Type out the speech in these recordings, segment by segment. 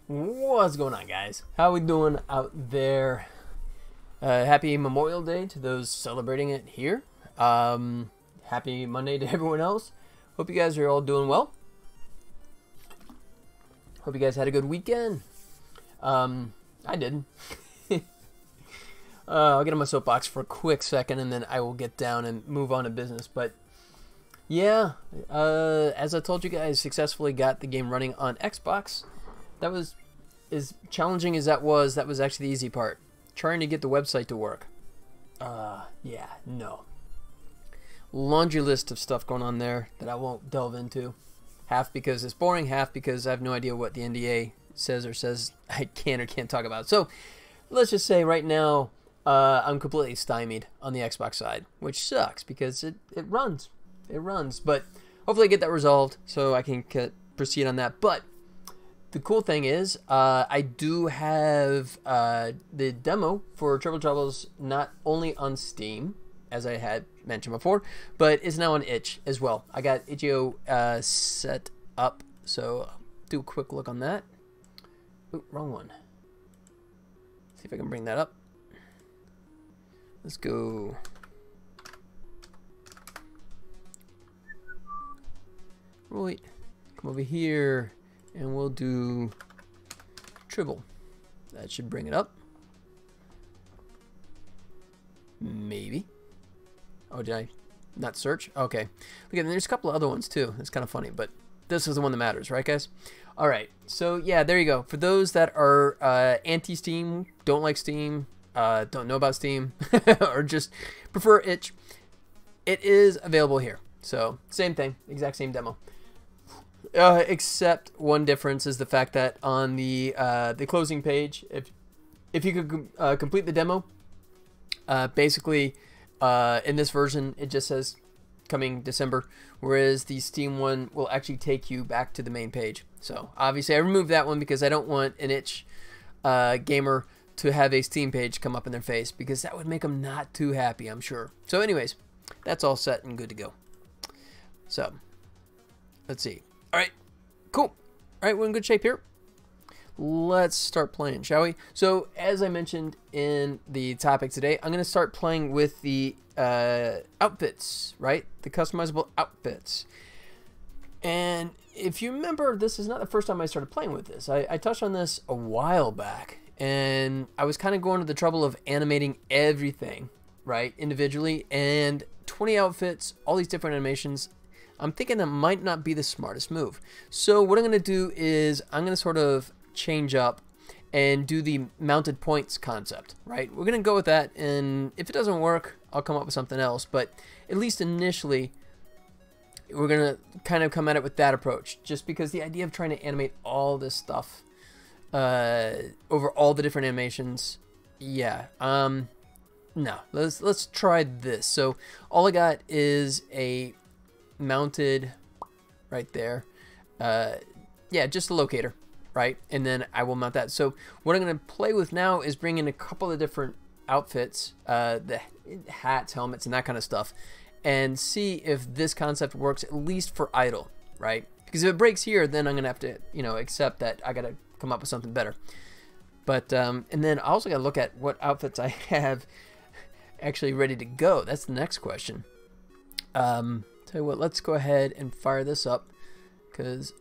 What's going on, guys? How we doing out there? Happy Memorial Day to those celebrating it here. Happy Monday to everyone else. Hope you guys are all doing well. Hope you guys had a good weekend. I did. I'll get on my soapbox for a quick second and then I will get down and move on to business. But yeah, as I told you guys, successfully got the game running on Xbox. That was, as challenging as that was actually the easy part. Trying to get the website to work. Yeah, no. Laundry list of stuff going on there that I won't delve into. Half because it's boring, half because I have no idea what the NDA says or says I can or can't talk about. So, let's just say right now, I'm completely stymied on the Xbox side, which sucks because it runs. It runs, but hopefully I get that resolved so I can proceed on that. But the cool thing is, I do have the demo for Tribbles not only on Steam, as I had mentioned before, but it's now on itch as well. I got itch.io set up, so do a quick look on that. Ooh, wrong one. See if I can bring that up. Let's go. Right, come over here, and we'll do Tribble. That should bring it up. Maybe. Oh, did I not search? Okay. Look, there's a couple of other ones too. It's kind of funny, but this is the one that matters, right, guys? All right. So yeah, there you go. For those that are anti-Steam, don't like Steam, don't know about Steam, or just prefer itch, it is available here. So same thing, exact same demo. Except one difference is the fact that on the closing page, if you could complete the demo, basically in this version it just says coming December, whereas the Steam one will actually take you back to the main page. So obviously I removed that one because I don't want an itch gamer to have a Steam page come up in their face, because that would make them not too happy, I'm sure. So anyways, that's all set and good to go. So let's see. All right, cool. All right, we're in good shape here. Let's start playing, shall we? So, as I mentioned in the topic today, I'm going to start playing with the outfits, right? The customizable outfits. And if you remember, this is not the first time I started playing with this. I touched on this a while back, and I was kind of going to the trouble of animating everything, right, individually, and 20 outfits, all these different animations. I'm thinking that might not be the smartest move. So what I'm going to do is I'm going to sort of change up and do the mounted points concept, right? We're going to go with that, and if it doesn't work, I'll come up with something else. But at least initially, we're going to kind of come at it with that approach, just because the idea of trying to animate all this stuff over all the different animations, yeah, no, let's try this. So all I got is a mounted right there, yeah, just a locator, right? And then I will mount that. So what I'm going to play with now is bring in a couple of different outfits, the hats, helmets, and that kind of stuff, and see if this concept works, at least for idle, right? Because if it breaks here, then I'm gonna have to, accept that I gotta come up with something better. But and then I also gotta look at what outfits I have actually ready to go. That's the next question. Tell you what, let's go ahead and fire this up, because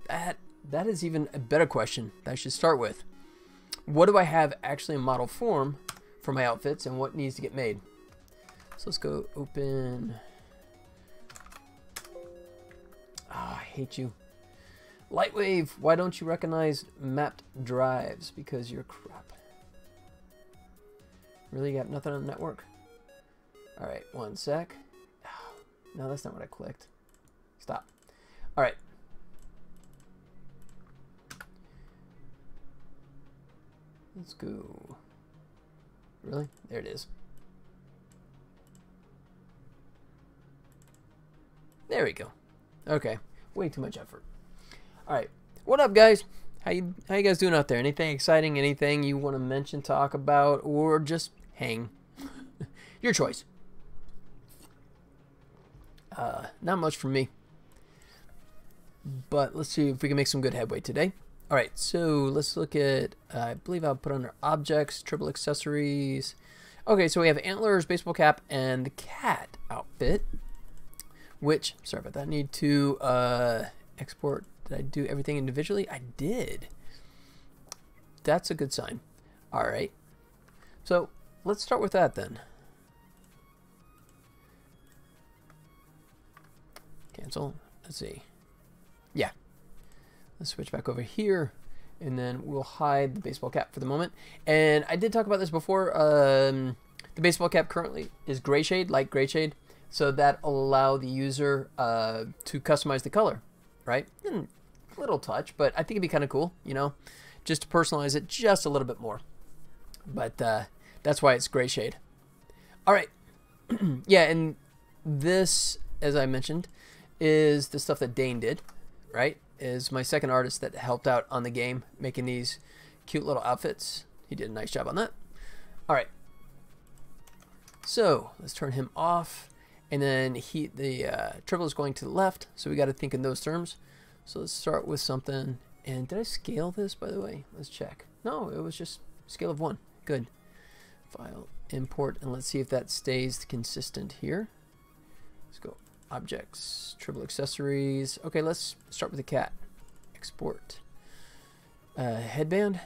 that is even a better question that I should start with. What do I have actually in model form for my outfits, and what needs to get made? So let's go open. I hate you. Lightwave, why don't you recognize mapped drives? Because you're crap. Really got nothing on the network? Alright, one sec. No, that's not what I clicked. Stop. Alright. Let's go. Really? There it is. There we go. Okay. Way too much effort. Alright. What up, guys? How you guys doing out there? Anything exciting? Anything you want to mention, talk about, or just hang? Your choice. Not much from me. But let's see if we can make some good headway today. All right, so let's look at, I believe I'll put under objects, Tribble accessories. Okay, so we have antlers, baseball cap, and the cat outfit, which, sorry about that, I need to export. Did I do everything individually? I did. That's a good sign. All right, so let's start with that then. Cancel. Let's see. Yeah. Let's switch back over here, and then we'll hide the baseball cap for the moment. And I did talk about this before. The baseball cap currently is gray shade, light gray shade, so that allow the user to customize the color, right? Little touch, but I think it'd be kind of cool, you know, just to personalize it just a little bit more. But that's why it's gray shade. All right. Yeah, and this, as I mentioned, is the stuff that Dane did, right? Is my second artist that helped out on the game, making these cute little outfits. He did a nice job on that. All right. So let's turn him off, and then the Tribble is going to the left, so we got to think in those terms. So let's start with something. And did I scale this, by the way? Let's check. No, it was just scale of 1. Good. File, import, and let's see if that stays consistent here. Let's go. Objects, Tribble accessories. Okay, let's start with the cat. Export. Headband.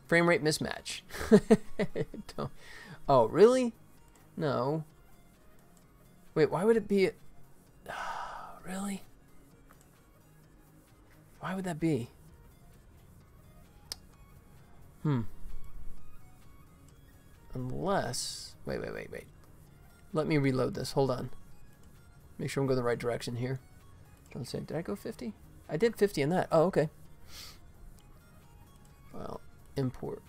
Frame rate mismatch. Oh, really? No. Wait, why would it be? Really? Why would that be? Unless, wait. Let me reload this. Hold on. Make sure I'm going the right direction here. Don't say, did I go 50? I did 50 in that. Oh, okay. File, import.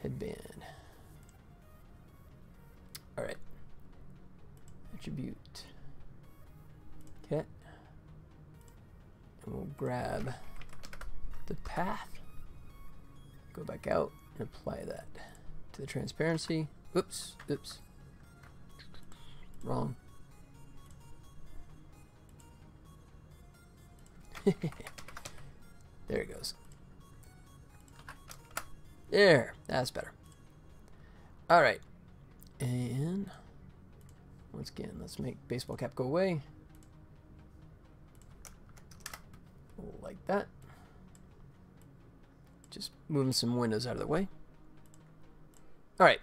Headband. All right. Attribute. Cat. And we'll grab the path. Go back out and apply that to the transparency. Oops. Wrong. There it goes. There. That's better. All right. And once again, let's make baseball cap go away. Like that. Just moving some windows out of the way. All right.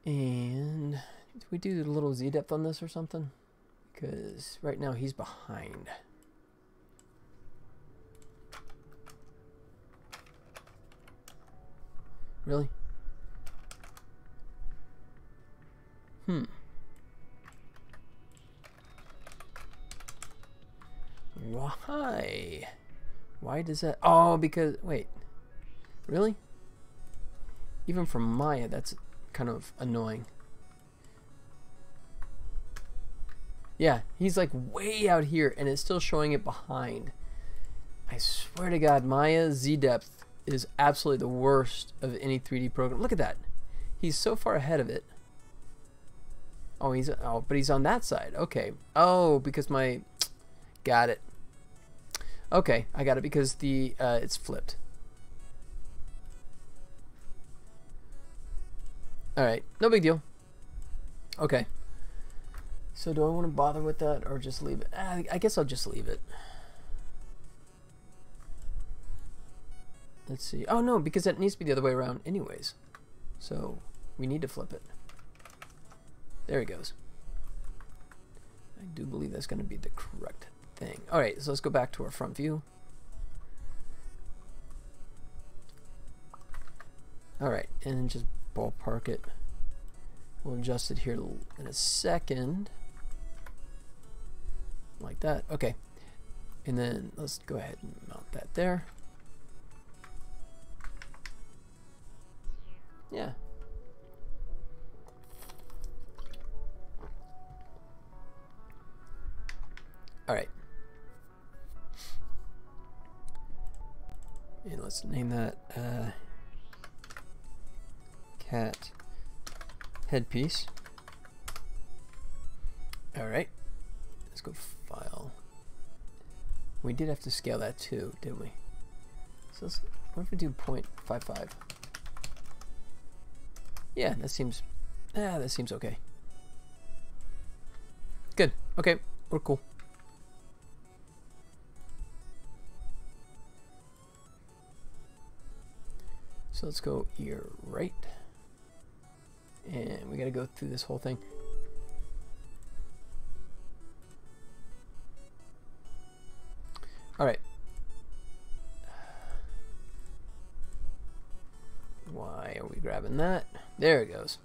And did we do a little Z depth on this or something? Because right now he's behind. Really? Why? Why does that? Oh, because, wait. Really? Even for Maya, that's kind of annoying. Yeah, he's like way out here and it's still showing it behind. I swear to God, Maya's Z-depth is absolutely the worst of any 3D program. Look at that. He's so far ahead of it. Oh, but he's on that side. Okay. Oh, because my... Got it. Okay, I got it because the it's flipped. All right, no big deal. Okay. So do I want to bother with that or just leave it? I guess I'll just leave it. Let's see. Oh no, because that needs to be the other way around anyways. So we need to flip it. There he goes. I do believe that's going to be the correct thing. All right, so let's go back to our front view. All right, and just ballpark it. We'll adjust it here in a second. Like that. Okay. And then let's go ahead and mount that there. Yeah. All right. And let's name that cat headpiece. All right, let's go file. We did have to scale that too, didn't we? So what if we do 0.55? Yeah, that seems okay. Good. Okay, we're cool. So let's go ear right. And we got to go through this whole thing. All right. Why are we grabbing that? There it goes.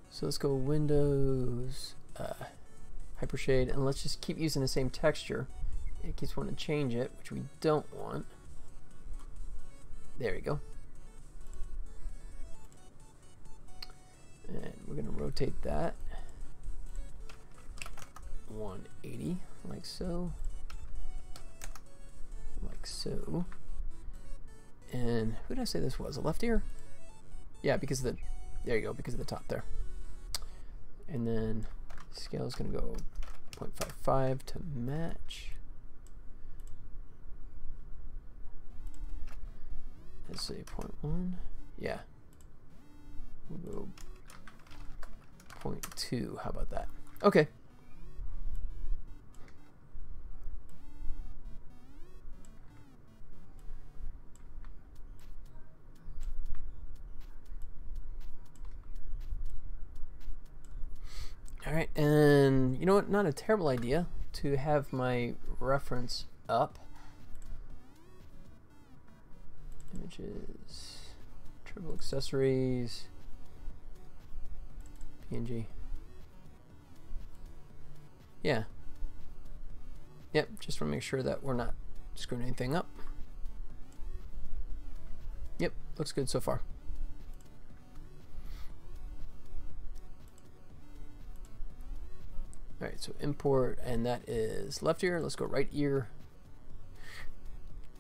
So let's go Windows, Hypershade, and let's just keep using the same texture. It keeps wanting to change it, which we don't want. There we go. And we're going to rotate that 180, like so. Like so. And who did I say this was? A left ear? Yeah, because of the, there you go, because of the top there. And then scale is going to go 0.55 to match. Let's say 0.1. Yeah. We'll go 0.2. How about that? Okay. All right, and you know what? Not a terrible idea to have my reference up. Images, Tribble accessories, PNG. Yeah. Yep, just want to make sure that we're not screwing anything up. Yep, looks good so far. All right, so import, and that is left ear. Let's go right ear.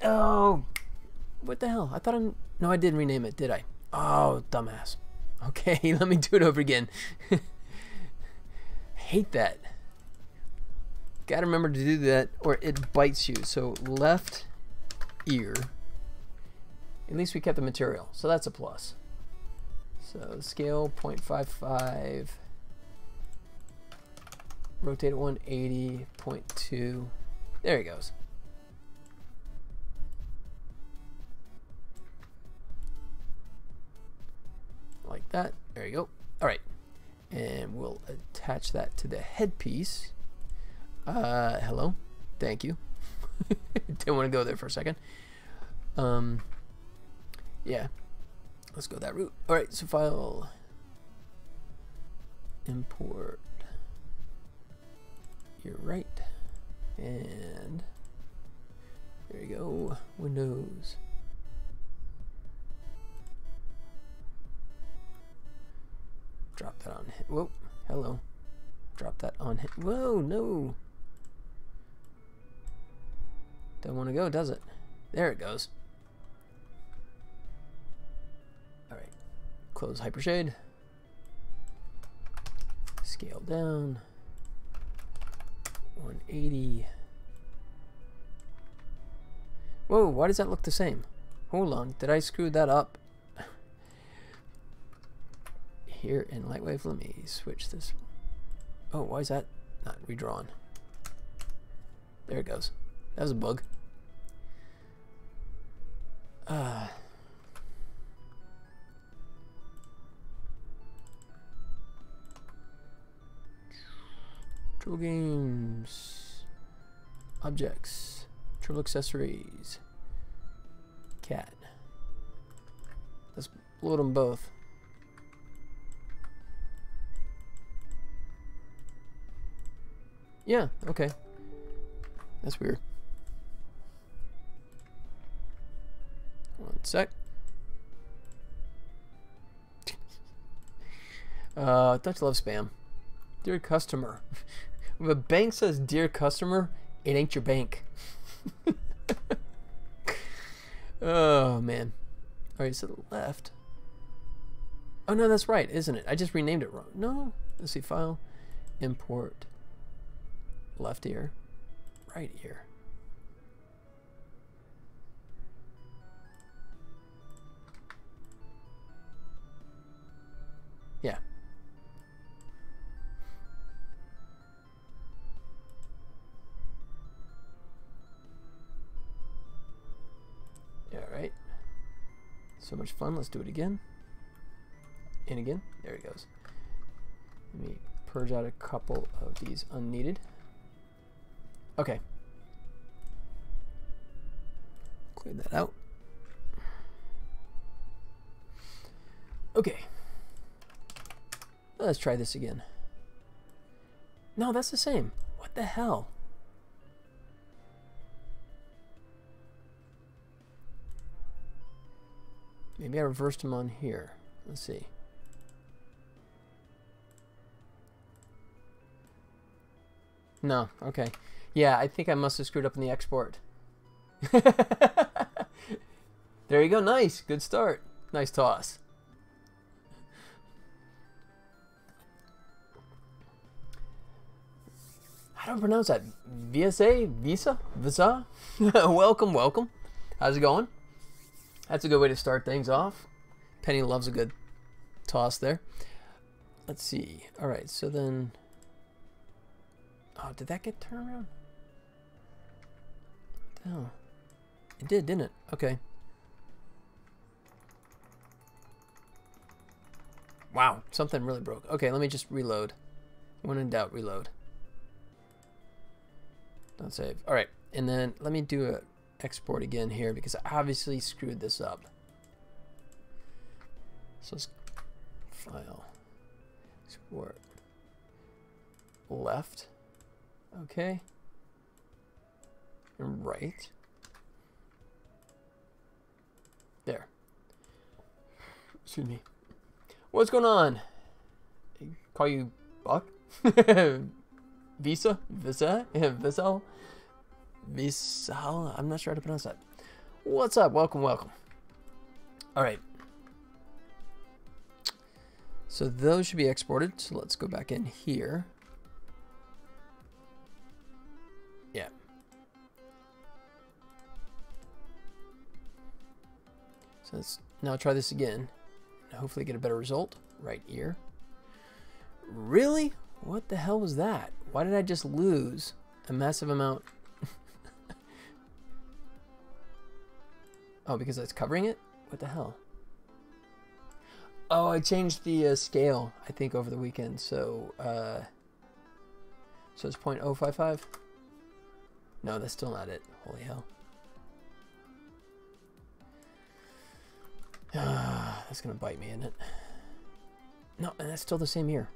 Oh, what the hell? I thought no, I didn't rename it, did I? Oh, dumbass. Okay, let me do it over again. Hate that. Gotta remember to do that or it bites you. So left ear. At least we kept the material, so that's a plus. So scale 0.55. Rotate it 180, 0.2. There he goes. Like that. There you go. All right. And we'll attach that to the headpiece. Hello. Thank you. Didn't want to go there for a second. Yeah. Let's go that route. All right. So file. Import. You're right. And there you go. Windows. Drop that on. Whoa. Hello. Drop that on. Whoa. No. Don't want to go, does it? There it goes. All right. Close Hypershade. Scale down. 180. Whoa, why does that look the same? Hold on, did I screw that up? Here in Lightwave, let me switch this. Oh, why is that not redrawn? There it goes. That was a bug. Tribble games, objects, Tribble accessories, cat. Let's load them both. Yeah, okay. That's weird. One sec. Don't you love spam? Dear customer. If a bank says dear customer, it ain't your bank. Oh man. Alright, so the left. Oh no, that's right, isn't it? I just renamed it wrong. No. Let's see, file. import left ear, right ear. Yeah. All right. So much fun. Let's do it again. And again. There he goes. Let me purge out a couple of these unneeded. Okay. Clear that out. Okay. Let's try this again. No, that's the same. What the hell? Maybe I reversed them on here. Let's see. No, okay. Yeah, I think I must have screwed up in the export. There you go. Nice. Good start. Nice toss. How do I pronounce that? Visa? Welcome, welcome. How's it going? That's a good way to start things off. Penny loves a good toss there. Let's see. All right, so then... Oh, did that get turned around? What the hell? It did, didn't it? Okay. Wow, something really broke. Okay, let me just reload. When in doubt, reload. Don't save. All right, and then let me do a export again here because I obviously screwed this up. So let's file, export, left, okay, and right. There. Excuse me. What's going on? Call you Buck? Visa? Visal? Visal? I'm not sure how to pronounce that. What's up? Welcome, welcome. All right. So those should be exported. So let's go back in here. Yeah. So let's now try this again. And hopefully get a better result. Right ear. Really? What the hell was that? Why did I just lose a massive amount? Oh, because it's covering it? What the hell? Oh, I changed the scale, I think, over the weekend. So, so it's 0.055? No, that's still not it. Holy hell. That's going to bite me, isn't it? No, and that's still the same ear.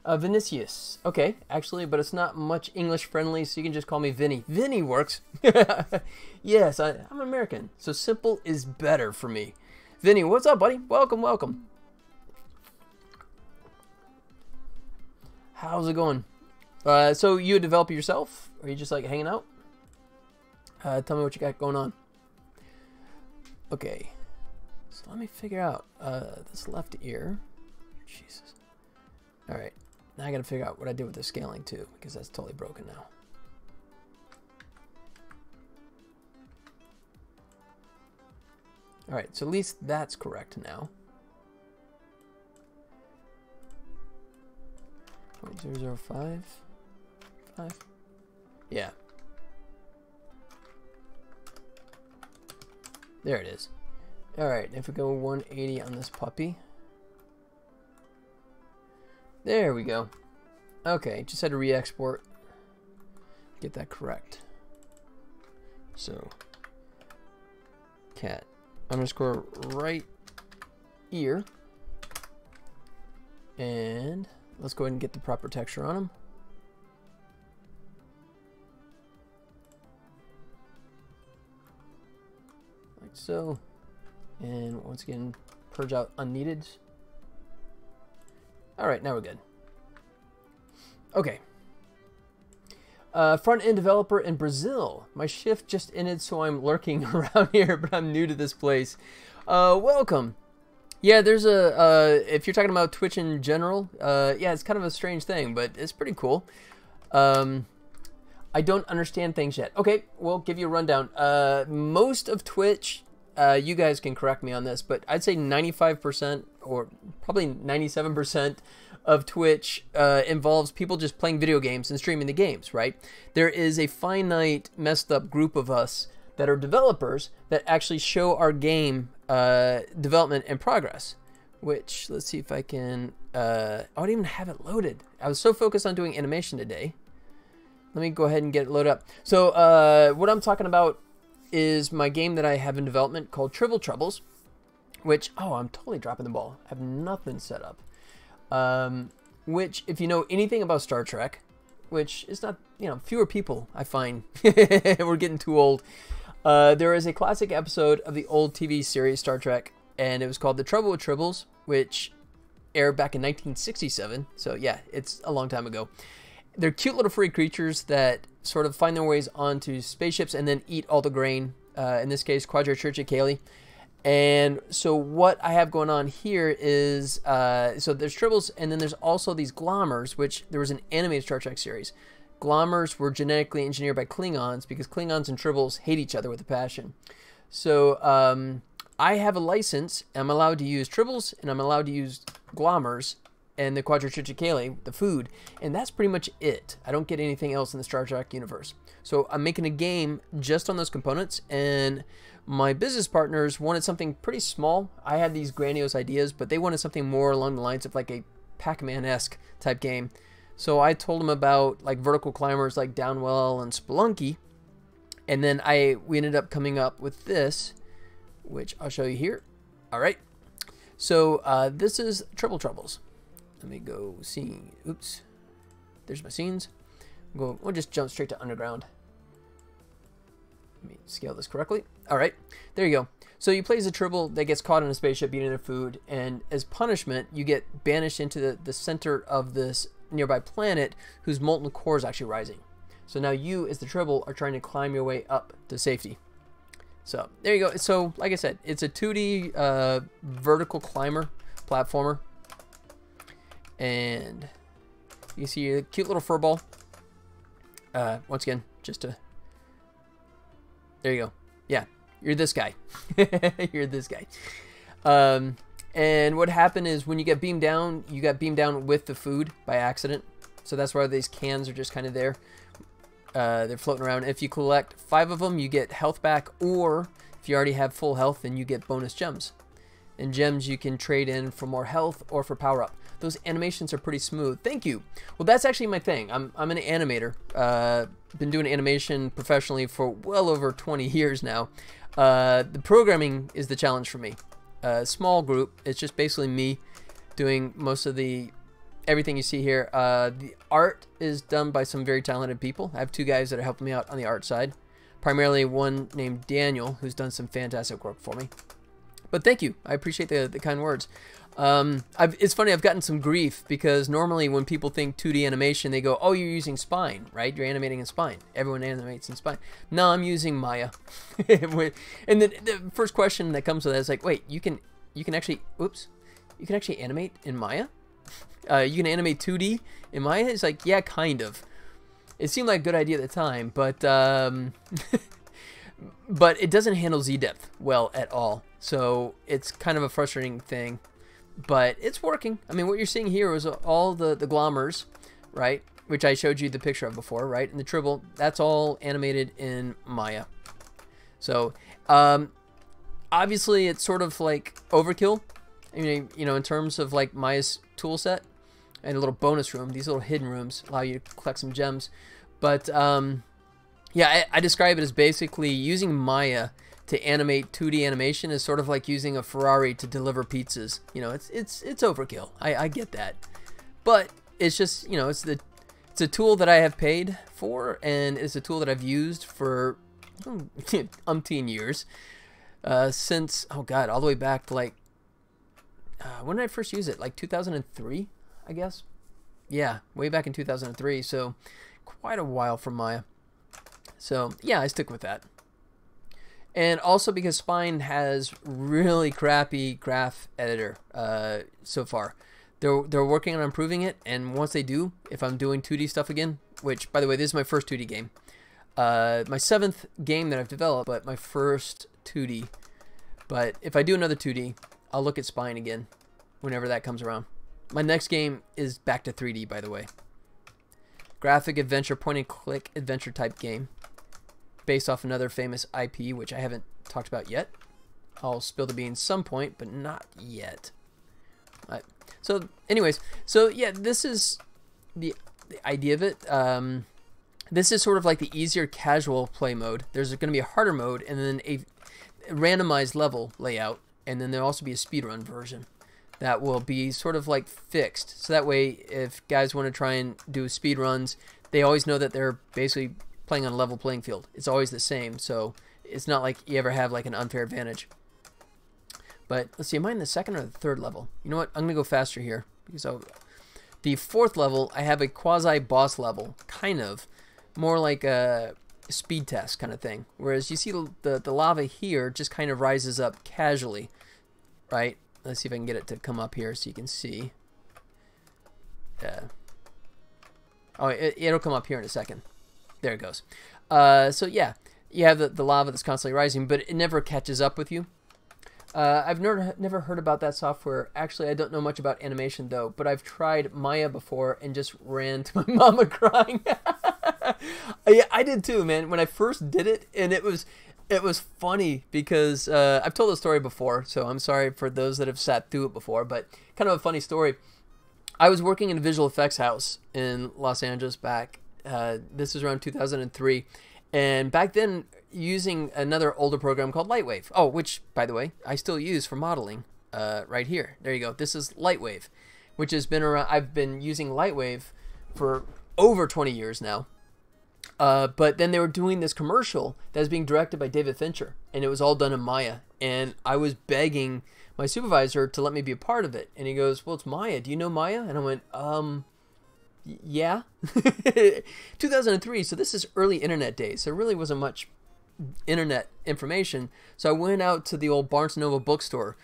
Vinicius. Okay, actually, but it's not much English friendly, so you can just call me Vinny. Vinny works. Yes, I'm American, so simple is better for me. Vinny, what's up, buddy? Welcome, welcome. How's it going? So you a developer yourself? Or are you just like hanging out? Tell me what you got going on. Okay, so let me figure out this left ear. Jesus. All right. Now I got to figure out what I did with the scaling too, because that's totally broken now. All right. So at least that's correct now. 0.0055. Yeah. There it is. All right. If we go 180 on this puppy. There we go. Okay, just had to re-export. Get that correct. So, cat underscore right ear. And let's go ahead and get the proper texture on them. Like so. And once again, purge out unneeded. All right, now we're good. Okay. Front-end developer in Brazil. My shift just ended, so I'm lurking around here, but I'm new to this place. Welcome. Yeah, there's if you're talking about Twitch in general, yeah, it's kind of a strange thing, but it's pretty cool. I don't understand things yet. Okay, we'll give you a rundown. Most of Twitch, you guys can correct me on this, but I'd say 95% or probably 97% of Twitch involves people just playing video games and streaming the games, right? There is a finite, messed up group of us that are developers that actually show our game development and progress, which, let's see if I can, I don't even have it loaded. I was so focused on doing animation today. Let me go ahead and get it loaded up. So what I'm talking about is my game that I have in development called Tribble Troubles, which, oh, I'm totally dropping the ball. I have nothing set up. Which, if you know anything about Star Trek, which is not, you know, fewer people, I find, we're getting too old. There is a classic episode of the old TV series Star Trek, and it was called The Trouble with Tribbles, which aired back in 1967. So yeah, it's a long time ago. They're cute little free creatures that sort of find their ways onto spaceships and then eat all the grain, in this case, Quadricerticale. And so what I have going on here is, so there's Tribbles, and then there's also these Glommers, which there was an animated Star Trek series. Glommers were genetically engineered by Klingons because Klingons and Tribbles hate each other with a passion. So I have a license, and I'm allowed to use Tribbles, and I'm allowed to use Glommers, and the Quadricerticale, the food, and that's pretty much it. I don't get anything else in the Star Trek universe. So I'm making a game just on those components, and my business partners wanted something pretty small. I had these grandiose ideas, but they wanted something more along the lines of like a Pac-Man-esque type game. So I told them about like vertical climbers like Downwell and Spelunky, and then we ended up coming up with this, which I'll show you here. All right. So this is Tribble Troubles. Let me go scene. Oops. There's my scenes. We'll just jump straight to underground. Let me scale this correctly. All right, there you go. So you play as a Tribble that gets caught in a spaceship eating their food, and as punishment, you get banished into the center of this nearby planet whose molten core is actually rising. So now you, as the Tribble, are trying to climb your way up to safety. So there you go. So like I said, it's a 2D vertical climber platformer. And you see a cute little fur ball. Once again, just to... There you go. Yeah, you're this guy. You're this guy. And what happened is when you get beamed down, you got beamed down with the food by accident. So that's why these cans are just kind of there. They're floating around. If you collect 5 of them, you get health back. Or if you already have full health, then you get bonus gems. And gems you can trade in for more health or for power up. Those animations are pretty smooth. Thank you. Well, that's actually my thing. I'm an animator. Been doing animation professionally for well over 20 years now. The programming is the challenge for me. Small group. It's just basically me doing most of everything you see here. The art is done by some very talented people. I have 2 guys that are helping me out on the art side. Primarily one named Daniel, who's done some fantastic work for me. But thank you. I appreciate the kind words. It's funny, I've gotten some grief because normally when people think 2D animation, they go, oh, you're using Spine, right? You're animating in Spine. Everyone animates in Spine. No, I'm using Maya. And the first question that comes with that is like, wait, you can actually, oops, you can actually animate in Maya? You can animate 2D in Maya? It's like, yeah, kind of. It seemed like a good idea at the time, but but it doesn't handle Z-depth well at all. So it's kind of a frustrating thing. But it's working. I mean, what you're seeing here is all the glommers, right? Which I showed you the picture of before, right? And the Tribble, that's all animated in Maya. So, obviously, it's sort of like overkill. I mean, you know, in terms of like Maya's tool set and a little bonus room. These little hidden rooms allow you to collect some gems. But, yeah, I describe it as basically using Maya to animate 2D animation is sort of like using a Ferrari to deliver pizzas. You know, it's overkill. I get that, but it's just, you know, it's a tool that I have paid for, and it's a tool that I've used for umpteen years, since, oh god, all the way back to like when did I first use it? Like 2003, I guess. Yeah, way back in 2003. So quite a while from Maya. So yeah, I stick with that. And also because Spine has really crappy graph editor so far. They're working on improving it, and once they do, if I'm doing 2D stuff again, which, by the way, this is my first 2D game. My 7th game that I've developed, but my first 2D. But if I do another 2D, I'll look at Spine again whenever that comes around. My next game is back to 3D, by the way. Graphic adventure, point-and-click adventure type game. Based off another famous IP, which I haven't talked about yet. I'll spill the beans some point, but not yet. So, anyways, so yeah, this is the idea of it. This is sort of like the easier casual play mode. There's going to be a harder mode, and then a randomized level layout, and then there'll also be a speedrun version that will be sort of like fixed. So that way, if guys want to try and do speedruns, they always know that they're basically playing on a level playing field. It's always the same, so it's not like you ever have like an unfair advantage. But let's see, am I in the 2nd or the 3rd level? You know what? I'm gonna go faster here because the 4th level, I have a quasi boss level, kind of more like a speed test kind of thing. Whereas you see the lava here just kind of rises up casually, right? Let's see if I can get it to come up here so you can see. Oh, it'll come up here in a second. There it goes. So yeah, you have the lava that's constantly rising, but it never catches up with you. I've never heard about that software. Actually, I don't know much about animation though, but I've tried Maya before and just ran to my mama crying. Yeah, I did too, man. When I first did it, and it was funny because I've told the story before, so I'm sorry for those that have sat through it before, but kind of a funny story. I was working in a visual effects house in Los Angeles back. This was around 2003, and back then using another older program called Lightwave. Oh, which, by the way, I still use for modeling. Right here, there you go. This is Lightwave, which has been around. I've been using Lightwave for over 20 years now. But then they were doing this commercial that was being directed by David Fincher, and it was all done in Maya. And I was begging my supervisor to let me be a part of it, and he goes, "Well, it's Maya. Do you know Maya?" And I went, yeah. 2003, so this is early internet days. There really wasn't much internet information. So I went out to the old Barnes & Noble bookstore.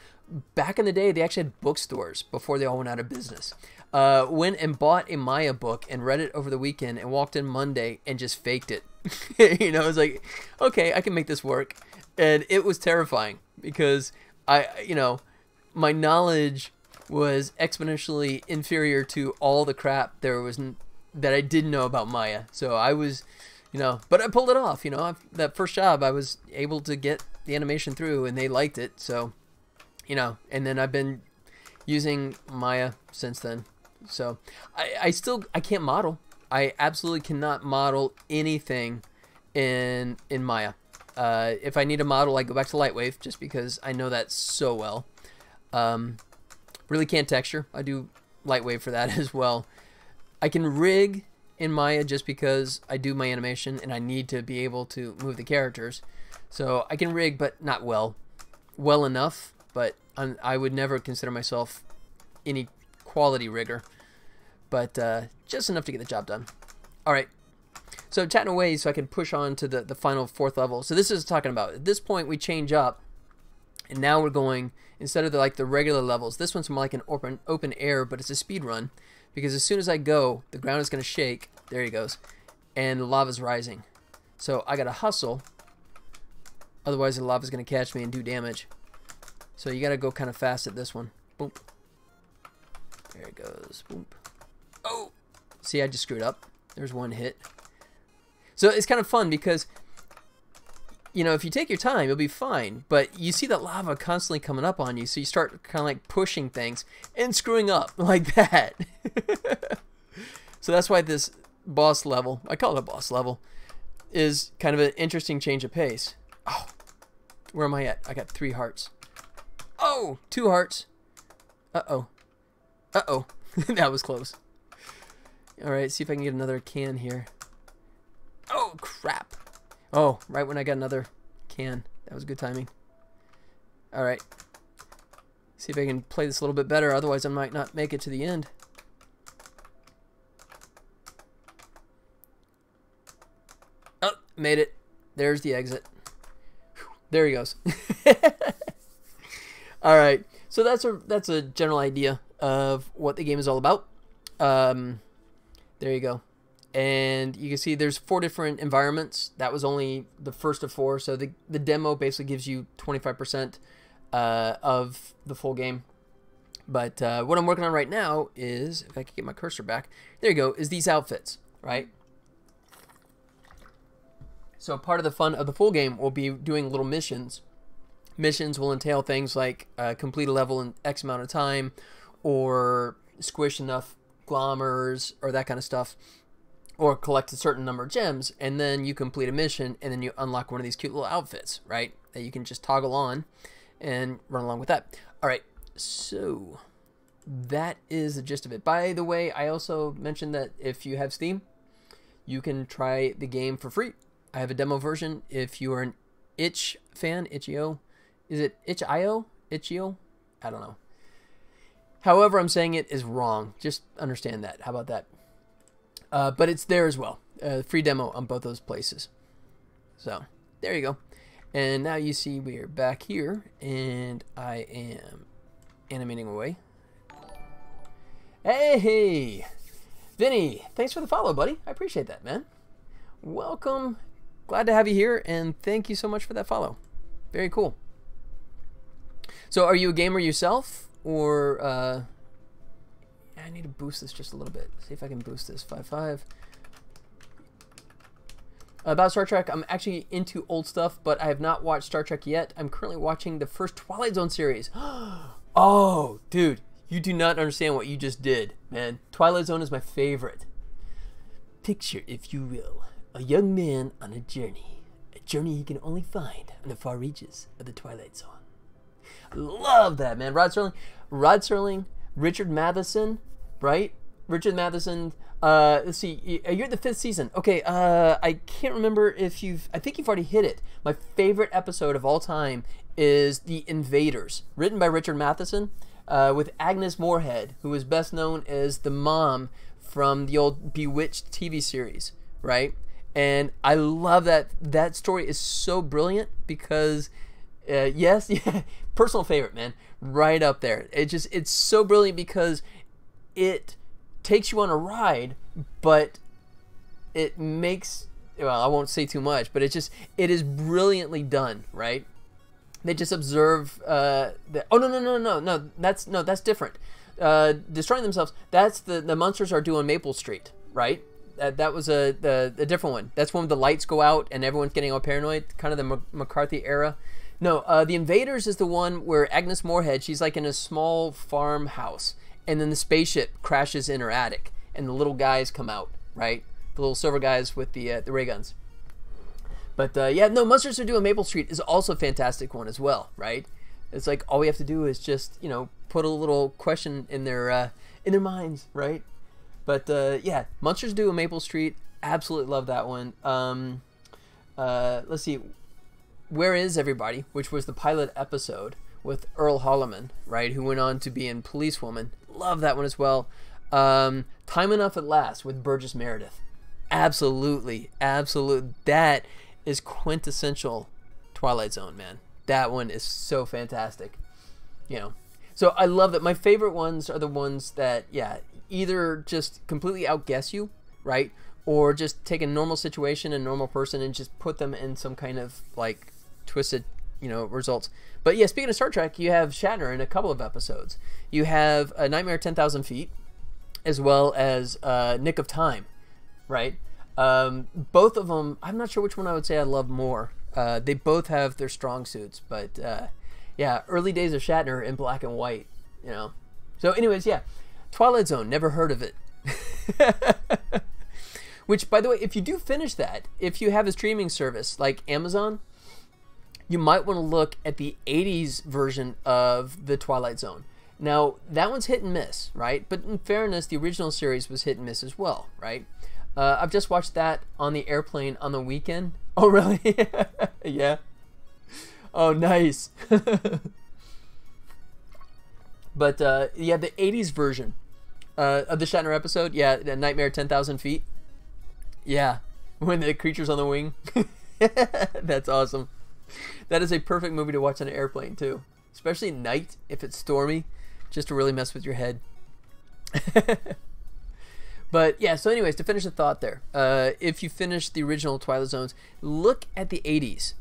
Back in the day, they actually had bookstores before they all went out of business. Went and bought a Maya book and read it over the weekend and walked in Monday and just faked it. You know, I was like, okay, I can make this work. And it was terrifying because my knowledge was exponentially inferior to all the crap that I didn't know about Maya. So I was, but I pulled it off. That first job, I was able to get the animation through, and they liked it. So, and then I've been using Maya since then. So I can't model. I absolutely cannot model anything in Maya. If I need a model, I go back to Lightwave just because I know that so well. Really can't texture. I do Lightwave for that as well. I can rig in Maya just because I do my animation and I need to be able to move the characters. So I can rig, but not well enough. But I would never consider myself any quality rigger. But just enough to get the job done. All right. So chatting away so I can push on to the final 4th level. So this is talking about, at this point we change up. And now we're going, instead of the regular levels, this one's more like an open air, but it's a speed run. Because as soon as I go, the ground is going to shake. There he goes. And the lava's rising. So I got to hustle. Otherwise the lava's going to catch me and do damage. So you got to go kind of fast at this one. Boom. There it goes. Boom. Oh! See, I just screwed up. There's one hit. So it's kind of fun because, if you take your time, you'll be fine. But you see that lava constantly coming up on you, so you start kind of like pushing things and screwing up like that. So that's why this boss level, I call it a boss level, is kind of an interesting change of pace. Oh, where am I at? I got 3 hearts. Oh, 2 hearts. Uh-oh. Uh-oh. That was close. All right, see if I can get another can here. Oh, crap. Oh, right when I got another can. That was good timing. All right. See if I can play this a little bit better. Otherwise, I might not make it to the end. Made it. There's the exit. There he goes. All right. So that's a general idea of what the game is all about. There you go. And you can see there's 4 different environments. That was only the first of 4. So the demo basically gives you 25% of the full game. But what I'm working on right now is, if I can get my cursor back, there you go, is these outfits, right? So part of the fun of the full game will be doing little missions. Missions will entail things like complete a level in X amount of time, or squish enough glommers, or that kind of stuff, or collect a certain number of gems, and then you complete a mission, and then you unlock one of these cute little outfits, right? That you can just toggle on and run along with that. All right, so that is the gist of it. By the way, I also mentioned that if you have Steam, you can try the game for free. I have a demo version. If you are an Itch fan, Itch.io, is it Itch.io? Itch.io? I don't know. However I'm saying it is wrong. Just understand that. How about that? But it's there as well. Free demo on both those places. So, there you go. And now you see we are back here, and I am animating away. Hey! Vinny, thanks for the follow, buddy. I appreciate that, man. Welcome. Glad to have you here, and thank you so much for that follow. Very cool. So are you a gamer yourself, or I need to boost this just a little bit. See if I can boost this. 5.5. About Star Trek, I'm actually into old stuff, but I have not watched Star Trek yet. I'm currently watching the first Twilight Zone series. Oh, dude, you do not understand what you just did, man. Twilight Zone is my favorite. Picture, if you will, a young man on a journey he can only find on the far reaches of the Twilight Zone. Love that, man. Rod Serling, Richard Matheson, right? Richard Matheson. Let's see. You're at the 5th season. Okay. I can't remember if I think you've already hit it. My favorite episode of all time is The Invaders, written by Richard Matheson, with Agnes Moorehead, who is best known as the mom from the old Bewitched TV series, right? And I love that. That story is so brilliant because, yes, yeah, personal favorite, man, right up there. It's so brilliant because it takes you on a ride, but it makes, well, I won't say too much, but it is brilliantly done, right? They just observe oh no, that's different. Destroying themselves, that's the monsters are due on Maple Street, right? That was a different one. That's when the lights go out and everyone's getting all paranoid, kind of the McCarthy era. No, The Invaders is the one where Agnes Moorehead, she's like in a small farmhouse, and then the spaceship crashes in her attic, and the little guys come out, right? The little silver guys with the ray guns. But yeah, no, Monsters Are Due on Maple Street is also a fantastic one as well, right? It's like all we have to do is just, you know, put a little question in their minds, right? But yeah, Monsters Due on Maple Street, absolutely love that one. Let's see, Where Is Everybody, which was the pilot episode with Earl Holliman, right, who went on to be in Policewoman. Love that one as well. Time Enough at Last with Burgess Meredith. Absolutely, absolute. That is quintessential Twilight Zone, man. That one is so fantastic. You know, so I love that. My favorite ones are the ones that, yeah, either just completely outguess you, right, or just take a normal situation, a normal person, and just put them in some kind of like twisted, you know, results. But yeah, speaking of Star Trek, you have Shatner in a couple of episodes. You have A Nightmare at 10,000 Feet, as well as Nick of Time, right? Both of them, I'm not sure which one I would say I love more. They both have their strong suits, but yeah, early days of Shatner in black and white, you know. So anyways, yeah, Twilight Zone, never heard of it. Which, by the way, if you do finish that, if you have a streaming service like Amazon, you might want to look at the 80s version of the Twilight Zone. Now, that one's hit and miss, right? But in fairness, the original series was hit and miss as well, right? I've just watched that on the airplane on the weekend. Oh, really? Yeah. Oh, nice. But, yeah, the 80s version of the Shatner episode, yeah, Nightmare at 10,000 Feet. Yeah. when the creature's on the wing. That's awesome. That is a perfect movie to watch on an airplane too, especially at night if it's stormy, just to really mess with your head. But yeah, so anyways, to finish the thought there, if you finish the original Twilight Zones, look at the 80s.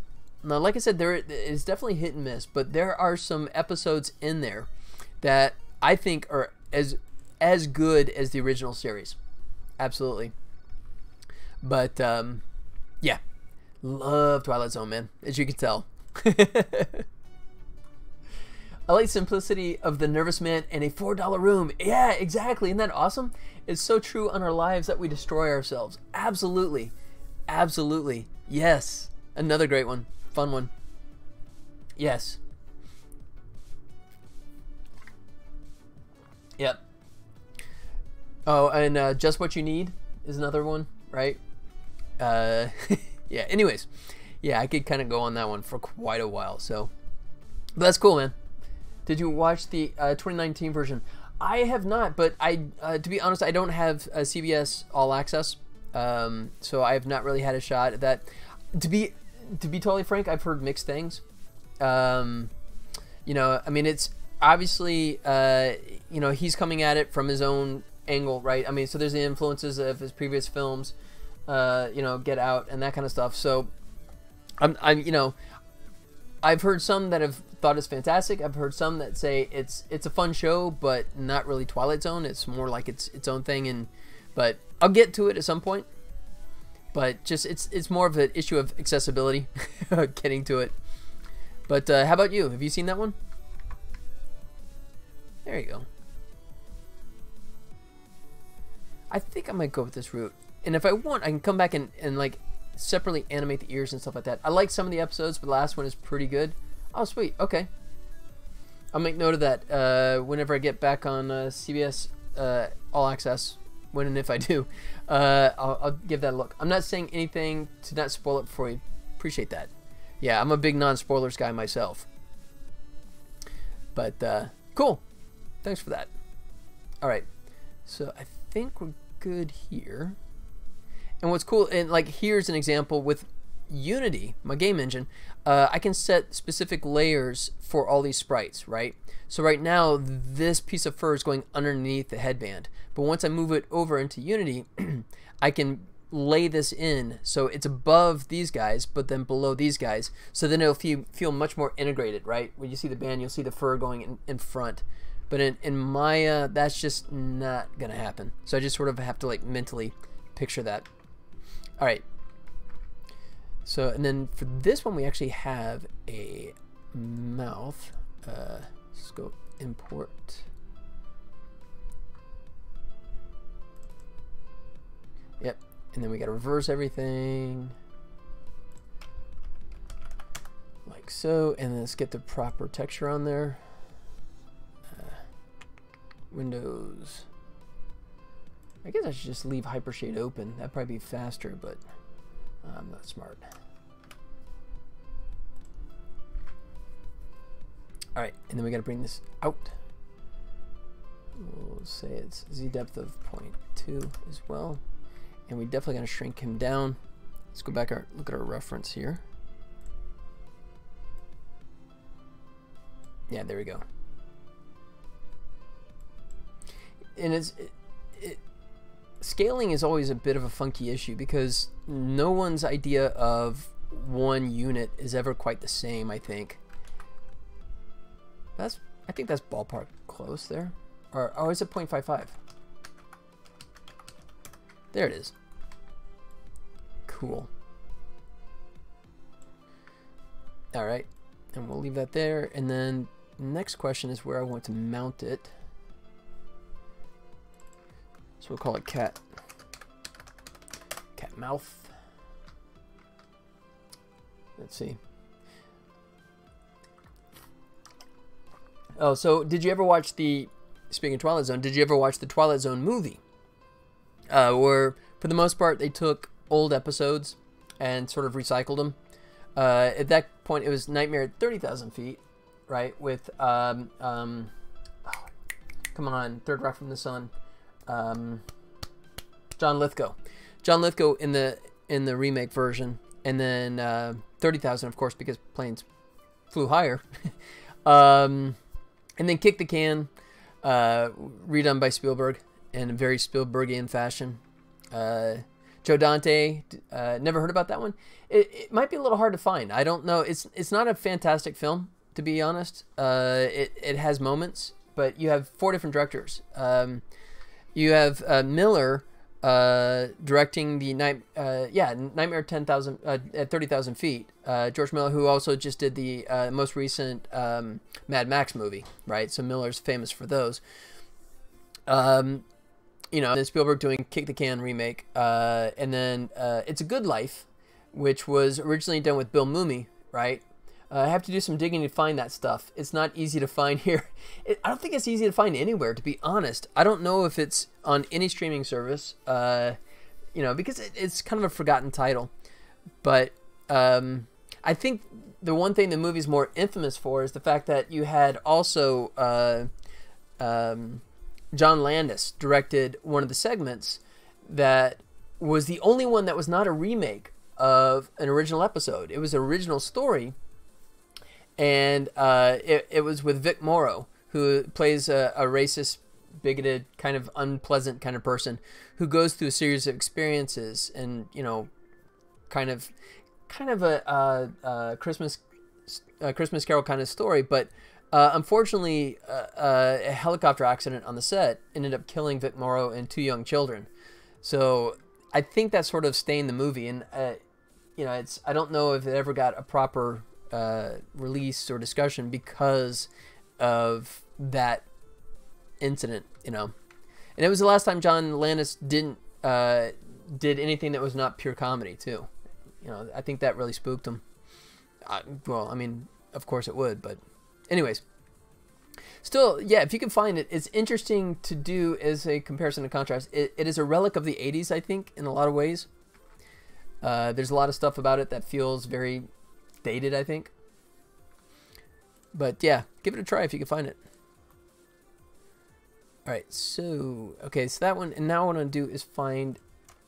Now, like I said, there is definitely hit and miss, but there are some episodes in there that I think are as good as the original series. Absolutely. But yeah, love Twilight Zone, man, as you can tell. I like simplicity of the nervous man in a $4 room. Yeah, exactly. Isn't that awesome? It's so true on our lives that we destroy ourselves. Absolutely. Absolutely. Yes. Another great one. Fun one. Yes. Yep. Oh, and Just What You Need is another one, right? Yeah, anyways. Yeah, I could kind of go on that one for quite a while, so. But that's cool, man. Did you watch the 2019 version? I have not, but to be honest, I don't have CBS All Access, so I have not really had a shot at that. To be totally frank, I've heard mixed things. You know, I mean, it's obviously, you know, he's coming at it from his own angle, right? I mean, so there's the influences of his previous films, you know, Get Out and that kind of stuff. So, you know, I've heard some that have thought it's fantastic. I've heard some that say it's a fun show, but not really Twilight Zone. It's more like its own thing. But I'll get to it at some point. But just it's more of an issue of accessibility, getting to it. But how about you? Have you seen that one? There you go. I think I might go with this route. And if I want, I can come back and like separately animate the ears and stuff like that. I like some of the episodes, but the last one is pretty good. Oh, sweet. Okay. I'll make note of that whenever I get back on CBS All Access. When and if I do, I'll give that a look. I'm not saying anything to not spoil it for you. Appreciate that. Yeah, I'm a big non-spoilers guy myself. But cool. Thanks for that. All right. So I think we're good here. And what's cool, and like here's an example with Unity, my game engine. I can set specific layers for all these sprites, right? So right now, this piece of fur is going underneath the headband. But once I move it over into Unity, I can lay this in so it's above these guys, but then below these guys. So then it'll feel much more integrated, right? When you see the band, you'll see the fur going in front. But in Maya, that's just not going to happen. So I just sort of have to like mentally picture that. All right. So, and then for this one, we actually have a mouth. Let's go import. Yep. And then we got to reverse everything. Like so. And then let's get the proper texture on there. Windows. I guess I should just leave Hypershade open. That'd probably be faster, but I'm not smart. All right, and then we got to bring this out. We'll say it's Z depth of 0.2 as well. And we definitely got to shrink him down. Let's go back and look at our reference here. Yeah, there we go. And scaling is always a bit of a funky issue because no one's idea of one unit is ever quite the same, I think. I think that's ballpark close there. Or oh, is it 0.55? There it is. Cool. All right, and we'll leave that there. And then next question is where I want to mount it. So we'll call it cat mouth. Let's see. Oh, so did you ever watch speaking of Twilight Zone, did you ever watch the Twilight Zone movie? Where, for the most part, they took old episodes and sort of recycled them. At that point, it was Nightmare at 30,000 Feet, right? With, oh, come on, Third Rock from the Sun. John Lithgow. John Lithgow in in the remake version, and then 30,000, of course, because planes flew higher. And then Kick the Can, redone by Spielberg in a very Spielbergian fashion. Joe Dante, never heard about that one. It might be a little hard to find. I don't know. It's not a fantastic film, to be honest. It has moments, but you have 4 different directors. You have Miller directing the Nightmare 10,000 at 30,000 feet. George Miller, who also just did the most recent Mad Max movie, right? So Miller's famous for those. You know, and then Spielberg doing Kick the Can remake, and then It's a Good Life, which was originally done with Bill Mumy, right? I have to do some digging to find that stuff. It's not easy to find here. I don't think it's easy to find anywhere, to be honest. I don't know if it's on any streaming service, you know, because it's kind of a forgotten title. But I think the one thing the movie's more infamous for is the fact that you had also John Landis directed one of the segments that was the only one that was not a remake of an original episode. It was an original story. And it was with Vic Morrow, who plays a racist, bigoted, kind of unpleasant kind of person who goes through a series of experiences and, you know, kind of a Christmas Carol kind of story. But unfortunately, a helicopter accident on the set ended up killing Vic Morrow and 2 young children. So I think that sort of stained the movie. And, you know, I don't know if it ever got a proper release or discussion because of that incident, you know. And it was the last time John Landis did anything that was not pure comedy too. You know, I think that really spooked him. Well, I mean, of course it would, but anyways. Still, yeah, if you can find it, it's interesting to do as a comparison and contrast. It is a relic of the 80s, I think, in a lot of ways. There's a lot of stuff about it that feels very dated, I think. But yeah, give it a try if you can find it. Alright, so okay, so that one, and now what I want to do is find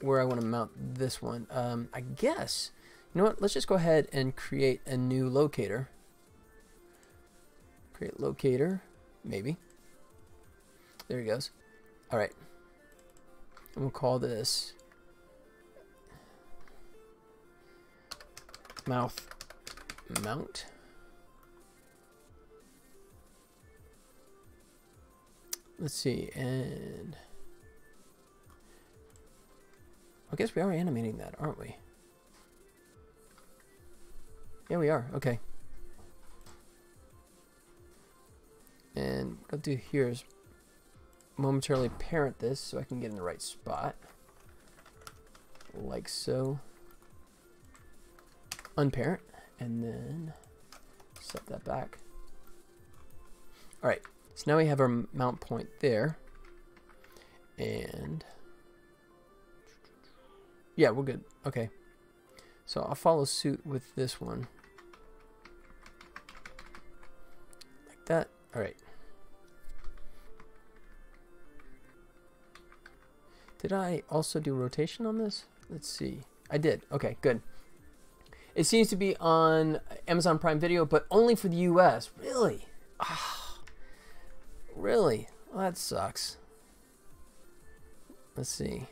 where I want to mount this one. I guess, you know what, let's just go ahead and create a new locator. Create locator, maybe. There he goes. Alright. And we'll call this mouth mount. Let's see, and I guess we are animating that, aren't we? Yeah, we are. Okay. And what I'll do here is momentarily parent this so I can get in the right spot. Like so. Unparent, and then set that back. Alright, so now we have our mount point there. And yeah, we're good. Okay. So I'll follow suit with this one. Like that. Alright. Did I also do rotation on this? Let's see. I did. Okay, good. It seems to be on Amazon Prime Video, but only for the US. Really? Ah, really? Well, that sucks. Let's see.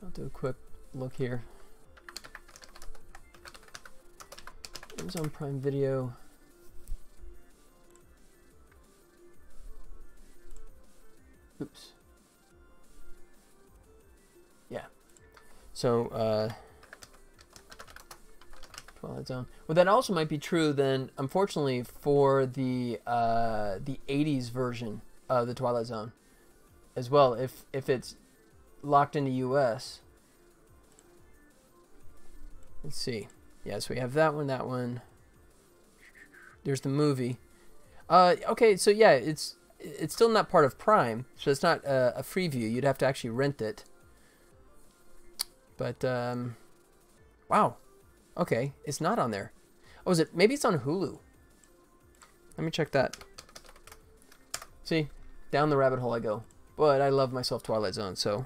I'll do a quick look here. Amazon Prime Video. Oops. Yeah. So, Twilight Zone. Well, that also might be true then, unfortunately, for the 80s version of the Twilight Zone as well. If it's locked into US. Let's see. Yeah, so we have that one. There's the movie. Okay, so yeah, it's still not part of Prime, so it's not a free view. You'd have to actually rent it. But wow, okay, it's not on there. Oh, is it? Maybe it's on Hulu. Let me check that. See, down the rabbit hole I go. But I love myself Twilight Zone, so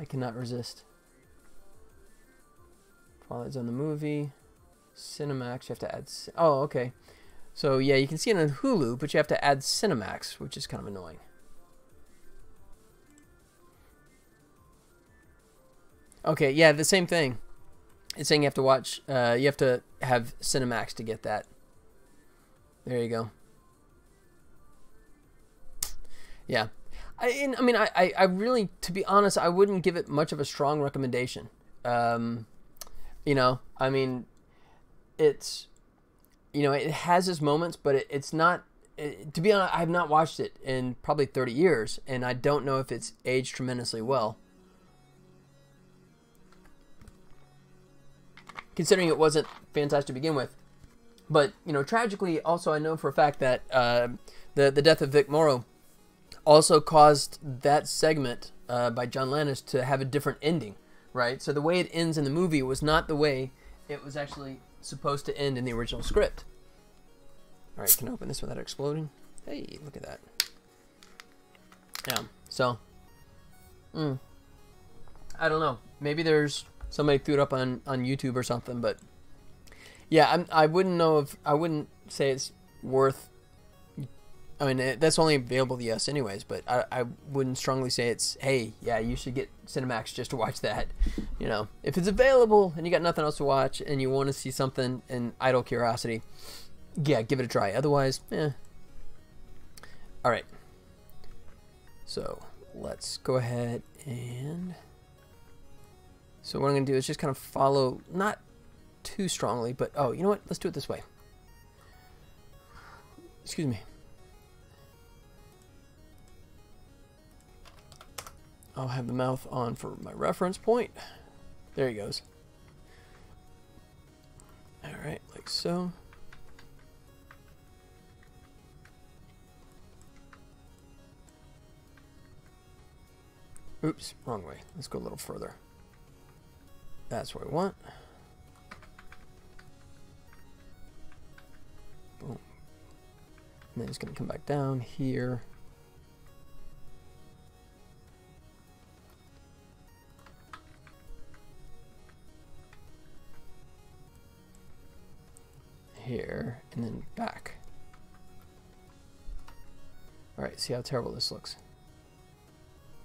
I cannot resist. Twilight Zone the movie. Cinemax, you have to add... Oh, okay. So, yeah, you can see it on Hulu, but you have to add Cinemax, which is kind of annoying. Okay, yeah, the same thing. It's saying you have to watch... you have to have Cinemax to get that. There you go. Yeah. I mean, I really, to be honest, I wouldn't give it much of a strong recommendation. You know, I mean, it's, you know, it has its moments, but it's not, to be honest, I have not watched it in probably 30 years, and I don't know if it's aged tremendously well. Considering it wasn't fantastic to begin with. But, you know, tragically, also, I know for a fact that the death of Vic Morrow also caused that segment by John Landis to have a different ending, right? So the way it ends in the movie was not the way it was actually supposed to end in the original script. All right, can I open this without exploding? Hey, look at that. Yeah, so, I don't know. Maybe there's somebody threw it up on YouTube or something, but yeah, I wouldn't know if, I wouldn't say it's worth, I mean, that's only available to us anyways, but I wouldn't strongly say it's, hey, yeah, you should get Cinemax just to watch that. You know, if it's available and you got nothing else to watch and you want to see something in idle curiosity, yeah, give it a try. Otherwise, All right. So let's go ahead and... So what I'm going to do is just kind of follow, not too strongly, but, oh, you know what? Let's do it this way. Excuse me. I'll have the mouth on for my reference point. There he goes. All right, like so. Oops, wrong way. Let's go a little further. That's what we want. Boom. And then it's going to come back down here. Here, and then back. Alright, see how terrible this looks.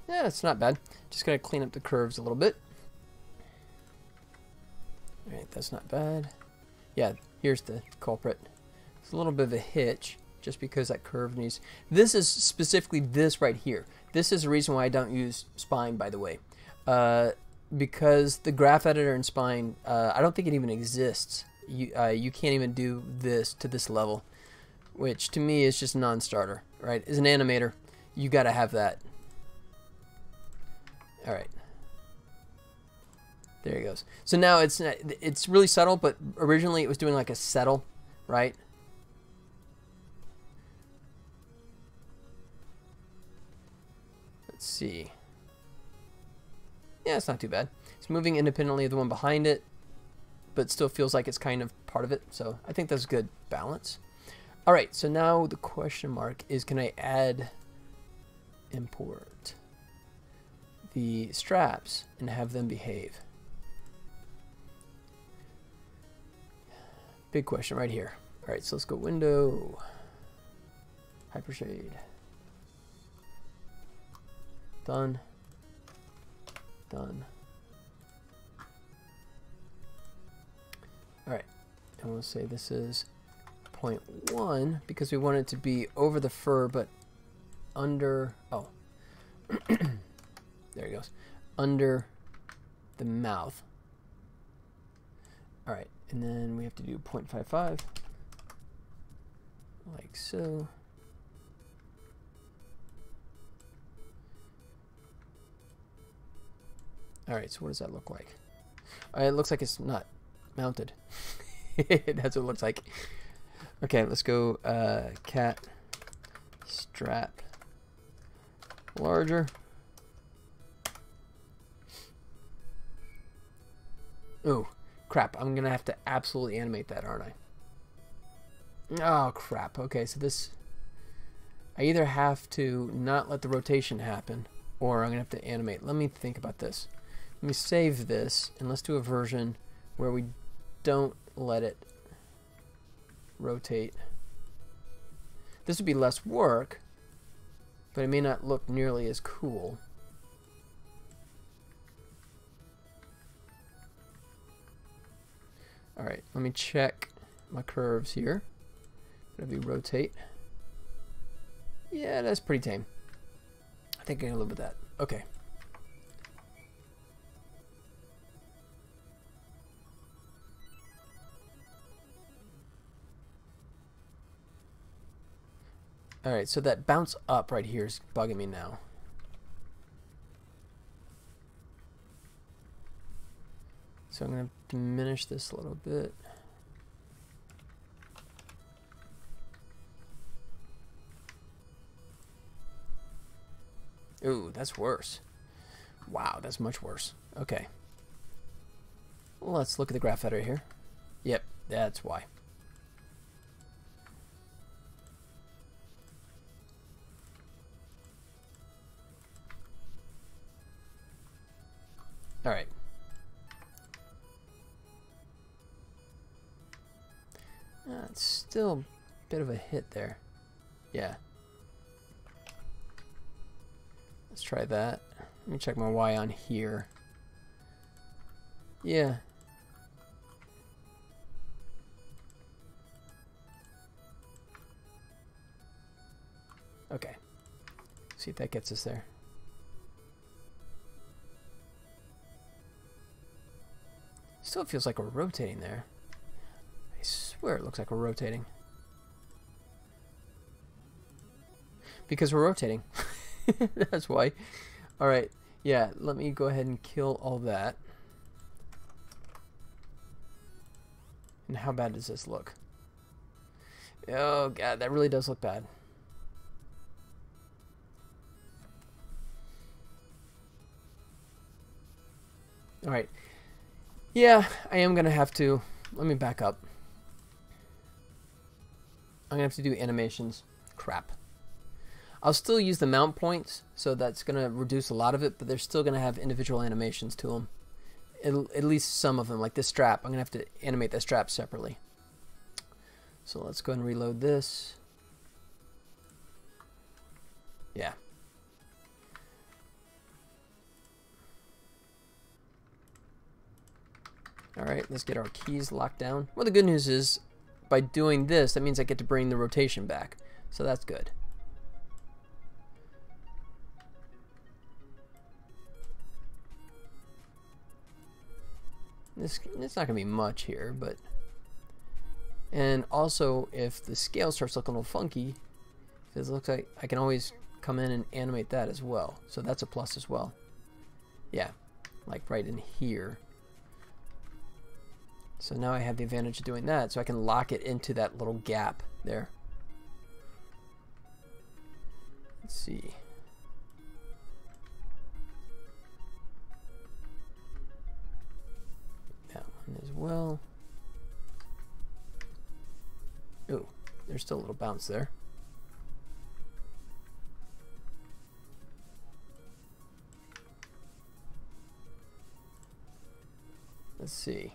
Yeah, it's not bad. Just gotta clean up the curves a little bit. Alright, that's not bad. Yeah, here's the culprit. It's a little bit of a hitch, just because that curve needs... This is specifically this right here. This is the reason why I don't use Spine, by the way. Because the graph editor in Spine, I don't think it even exists. You can't even do this to this level, which to me is just a non-starter, right? As an animator, you got to have that. All right, there it goes. So now it's really subtle, but originally it was doing like a settle, right? Let's see. Yeah, it's not too bad. It's moving independently of the one behind it, but still feels like it's kind of part of it. So I think that's a good balance. All right, so now the question mark is, can I add import the straps and have them behave? Big question right here. All right, so let's go window, hypershade, done, done. All right, and we'll say this is 0.1 because we want it to be over the fur, but under, oh, there it goes, under the mouth. All right, and then we have to do 0.55, like so. All right, so what does that look like? It looks like it's not mounted. That's what it looks like. Okay, let's go cat strap larger. Oh crap, I'm gonna have to absolutely animate that, aren't I? Oh crap. Okay, so this, I either have to not let the rotation happen, or I'm gonna have to animate. Let me think about this. Let me save this and let's do a version where we don't let it rotate. This would be less work, but it may not look nearly as cool. Alright, let me check my curves here. Gonna be rotate. Yeah, that's pretty tame. I think I can live with that. Okay. Alright, so that bounce up right here is bugging me now. So I'm going to diminish this a little bit. Ooh, that's worse. Wow, that's much worse. Okay. Let's look at the graph editor here. Yep, that's why. All right. It's still a bit of a hit there. Yeah. Let's try that. Let me check my Y on here. Yeah. Okay. See if that gets us there. Still feels like we're rotating there. I swear it looks like we're rotating. Because we're rotating. That's why. Alright, yeah, let me go ahead and kill all that. And how bad does this look? Oh god, that really does look bad. Alright. Yeah, I am going to have to... Let me back up. I'm going to have to do animations. Crap. I'll still use the mount points, so that's going to reduce a lot of it, but they're still going to have individual animations to them. At least some of them, like this strap. I'm going to have to animate that strap separately. So let's go ahead and reload this. Yeah. Alright, let's get our keys locked down. Well, the good news is, by doing this, that means I get to bring the rotation back. So that's good. It's not going to be much here, but... And also, if the scale starts looking a little funky, it looks like I can always come in and animate that as well. So that's a plus as well. Yeah, like right in here. So now I have the advantage of doing that, so I can lock it into that little gap there. Let's see. That one as well. Ooh, there's still a little bounce there. Let's see.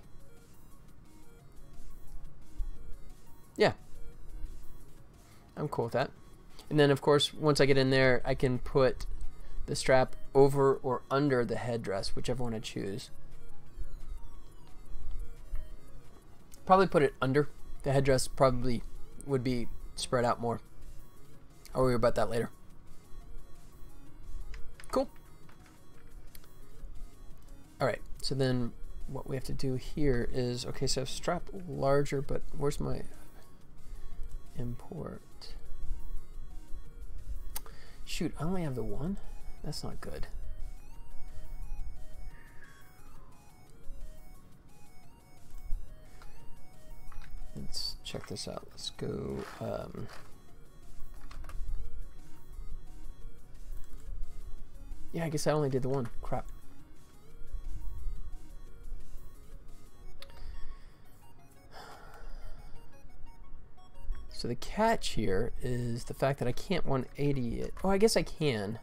Yeah, I'm cool with that. And then, of course, once I get in there, I can put the strap over or under the headdress, whichever one I choose. Probably put it under. The headdress probably would be spread out more. I'll worry about that later. Cool. Alright, so then what we have to do here is, okay, so strap larger, but where's my... import. Shoot, I only have the one? That's not good. Let's check this out. Let's go yeah, I guess I only did the one. Crap. So the catch here is the fact that I can't 180 it. Oh, I guess I can.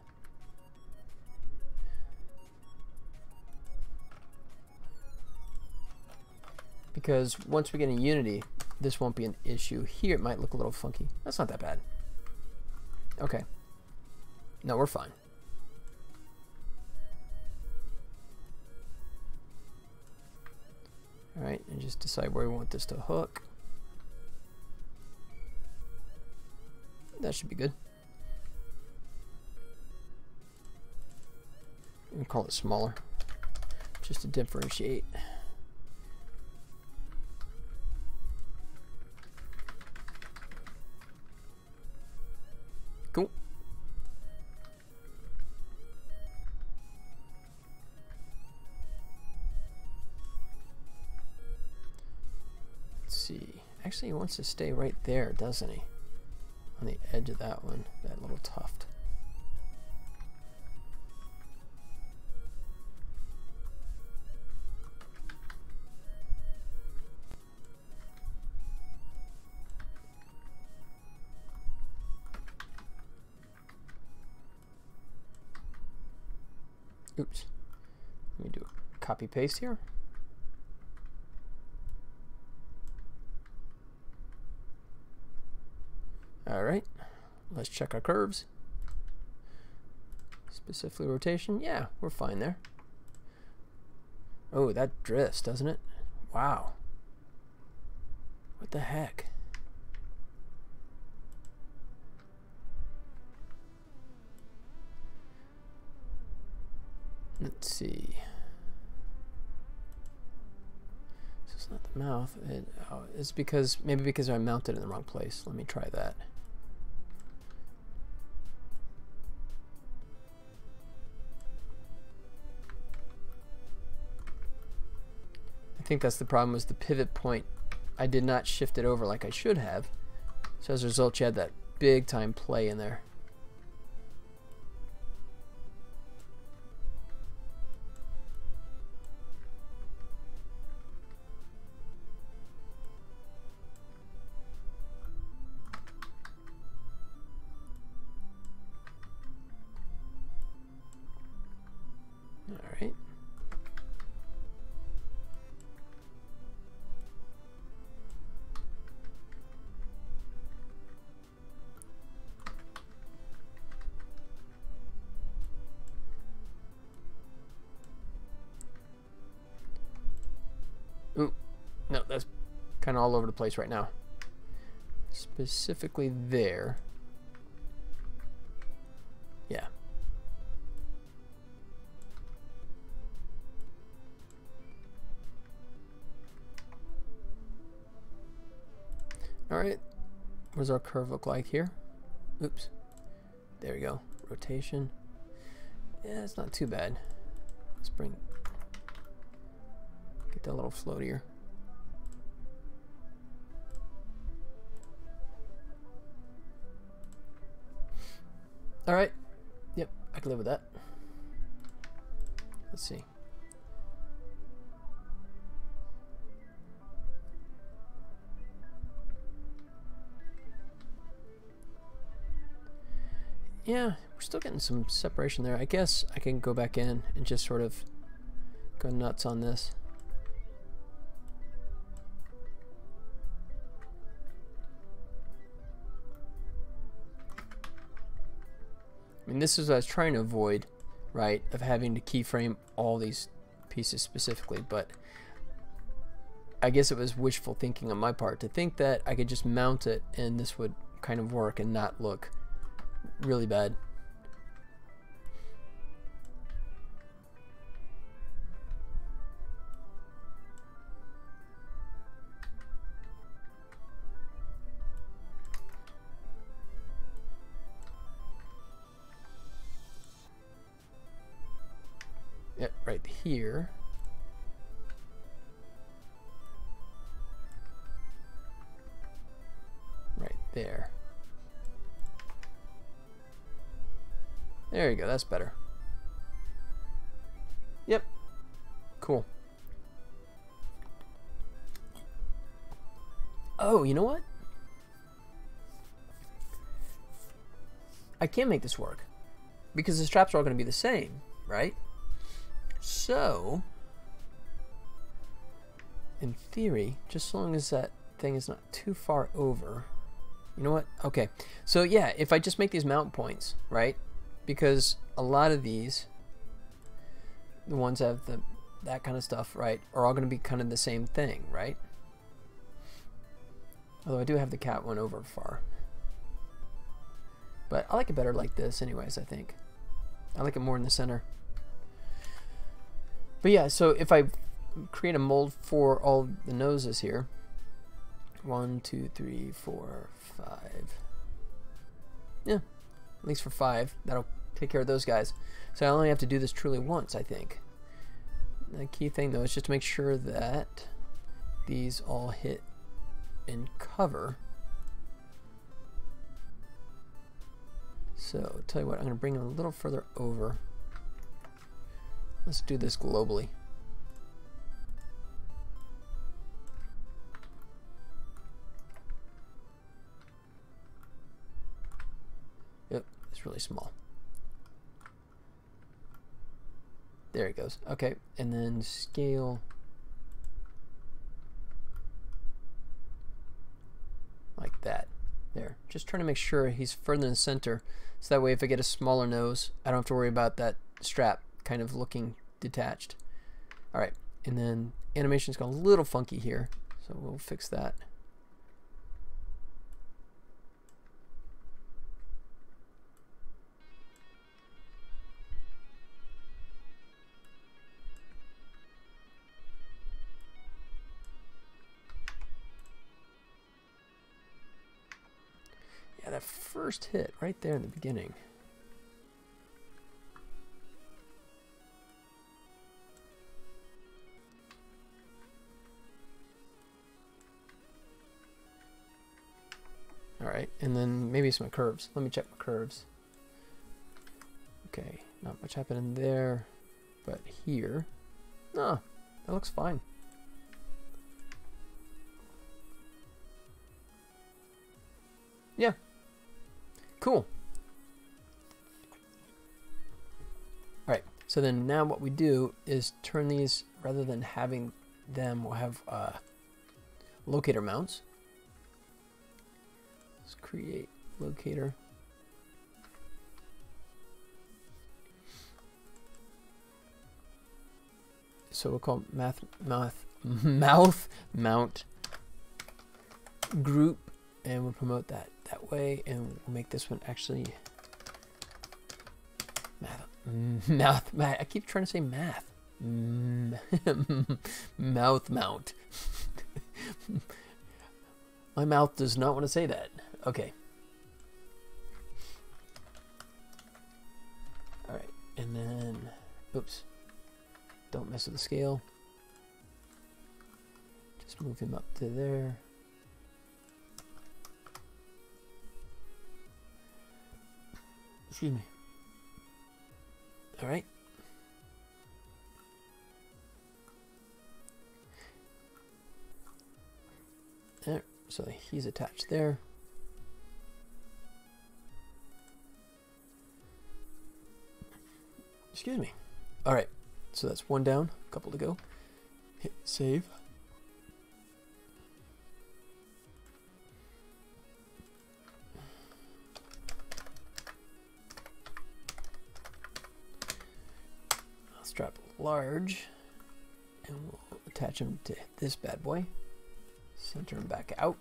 because once we get in Unity, this won't be an issue. Here it might look a little funky. That's not that bad. Okay. No, we're fine. All right, and just decide where we want this to hook. That should be good. We can call it smaller, just to differentiate. Cool. Let's see. Actually, he wants to stay right there, doesn't he? On the edge of that one, that little tuft. Oops. Let me do a copy paste here. All right, let's check our curves. Specifically rotation, yeah, we're fine there. Oh, that drifts, doesn't it? Wow. What the heck? Let's see. So it's not the mouth. It's because, maybe because I mounted it in the wrong place. Let me try that. I think that's the problem, was the pivot point. I did not shift it over like I should have. So as a result, you had that big time play in there. All right. Ooh, no, that's kind of all over the place right now. Specifically there. Yeah. All right, what does our curve look like here? Oops, there we go. Rotation. Yeah, it's not too bad. Let's get that little floatier. All right, yep, I can live with that. Let's see. Yeah, we're still getting some separation there. I guess I can go back in and just sort of go nuts on this. I mean, this is what I was trying to avoid, right, of having to keyframe all these pieces specifically, but I guess it was wishful thinking on my part to think that I could just mount it and this would kind of work and not look really bad. Yep, right here. Right there. There you go, that's better. Yep. Cool. Oh, you know what? I can make this work because the straps are all going to be the same, right? So in theory, just as long as that thing is not too far over. You know what? Okay. So yeah, if I just make these mount points, right? Because a lot of these, the ones that have that kind of stuff, right, are all going to be kind of the same thing, right? Although I do have the cat one over far. But I like it better like this anyways, I think. I like it more in the center. But yeah, so if I create a mold for all the noses here, 1, 2, 3, 4, 5. Yeah, at least for 5. That'll take care of those guys. So I only have to do this truly once, I think. The key thing though is just to make sure that these all hit and cover. So I'll tell you what, I'm going to bring them a little further over. Let's do this globally. Yep, it's really small. There it goes. Okay, and then scale like that. There. Just trying to make sure he's further in the center, so that way if I get a smaller nose, I don't have to worry about that strap kind of looking detached. Alright, and then animation's got a little funky here, so we'll fix that. Yeah, that first hit right there in the beginning. Alright, and then maybe some curves. Let me check my curves. Okay, not much happening there, but here, no, that looks fine. Yeah, cool. Alright, so then now what we do is turn these, rather than having them, we'll have locator mounts. Let's create locator. So we'll call mouth mount group, and we'll promote that way, and we'll make this one actually math. I keep trying to say math. Mouth mount. My mouth does not want to say that. Okay. All right, and then, oops, don't mess with the scale. Just move him up to there. Excuse me. All right. There. So he's attached there. Excuse me. All right. So that's one down. A couple to go. Hit save. Strap large, and we'll attach him to this bad boy. Center him back out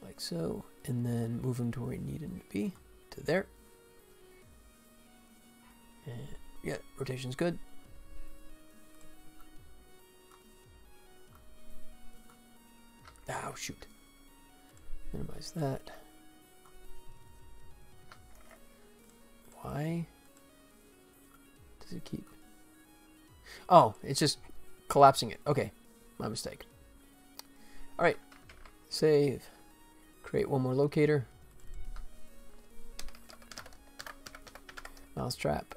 like so, and then move him to where we need him to be, to there. And yeah, rotation's good. Oh shoot. Minimize that. Why does it keep? Oh, it's just collapsing it. Okay, my mistake. All right, save. Create one more locator. Mousetrap.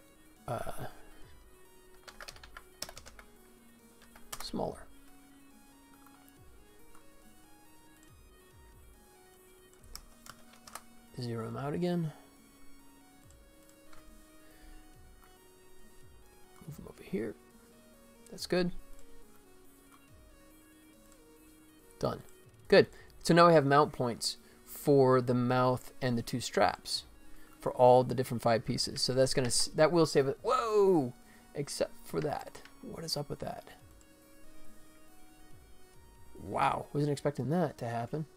Smaller. Zero them out again. Move them over here. That's good. Done. Good. So now we have mount points for the mouth and the 2 straps for all the different 5 pieces. So that's gonna, that will save it. Whoa! Except for that. What is up with that? Wow, wasn't expecting that to happen.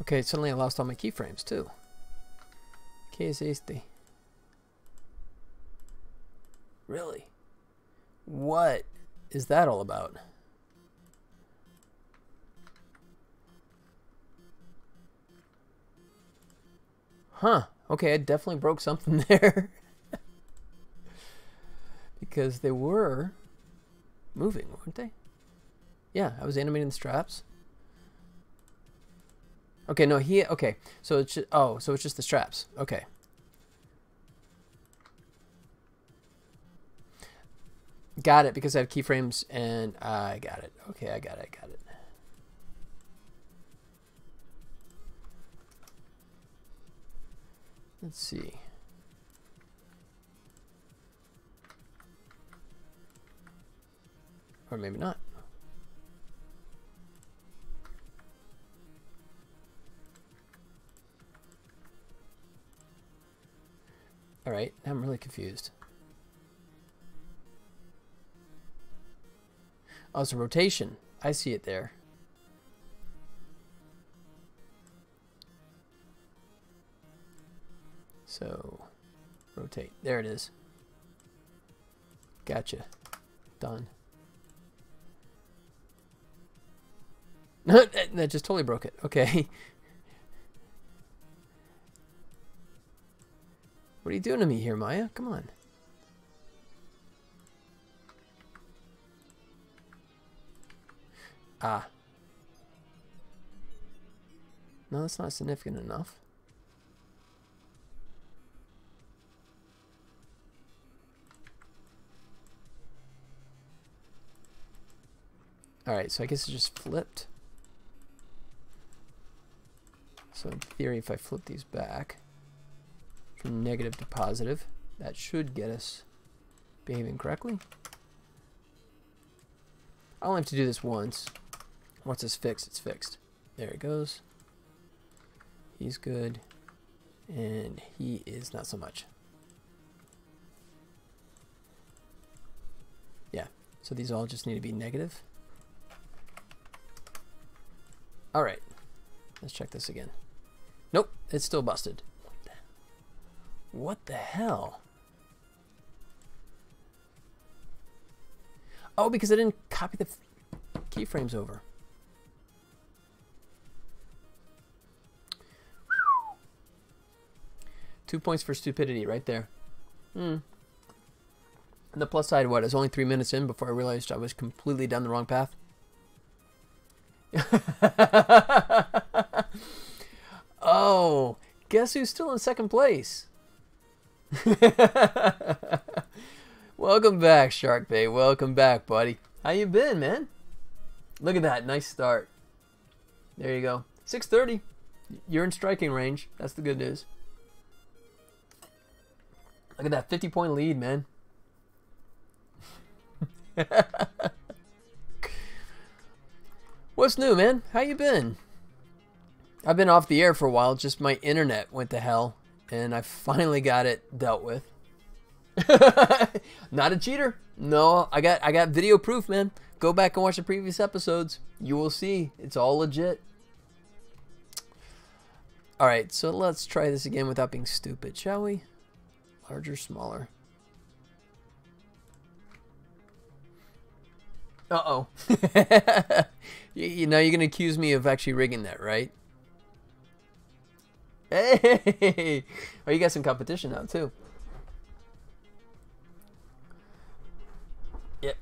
Okay, suddenly I lost all my keyframes too. ¿Qué es este? Really? What is that all about? Huh. Okay, I definitely broke something there. Because they were moving, weren't they? Yeah, I was animating the straps. Okay, no, okay. So it's just, oh, so it's just the straps. Okay. Got it, because I have keyframes and I got it. Okay, I got it. Let's see. Or maybe not. All right, I'm really confused. Oh, it's a rotation. I see it there. So, rotate. There it is. Gotcha. Done. That just totally broke it. Okay. What are you doing to me here, Maya? Come on. Ah. No, that's not significant enough. Alright, so I guess it just flipped. So in theory, if I flip these back from negative to positive, that should get us behaving correctly. I only have to do this once. Once it's fixed, it's fixed. There it goes. He's good. And he is not so much. Yeah, so these all just need to be negative. Alright, let's check this again. Nope, it's still busted. What the hell? Oh, because I didn't copy the keyframes over. 2 points for stupidity right there. And the plus side, what? I was only 3 minutes in before I realized I was completely down the wrong path. Oh, guess who's still in second place? Welcome back, Shark Bay. Welcome back, buddy. How you been, man? Look at that. Nice start. There you go. 6:30. You're in striking range. That's the good news. Look at that 50-point lead, man. What's new, man? How you been? I've been off the air for a while. Just my internet went to hell, and I finally got it dealt with. Not a cheater. No, I got video proof, man. Go back and watch the previous episodes. You will see. It's all legit. All right, so let's try this again without being stupid, shall we? Larger, smaller. Uh-oh. You know, you're going to accuse me of actually rigging that, right? Hey! Oh, you got some competition now, too. Yep.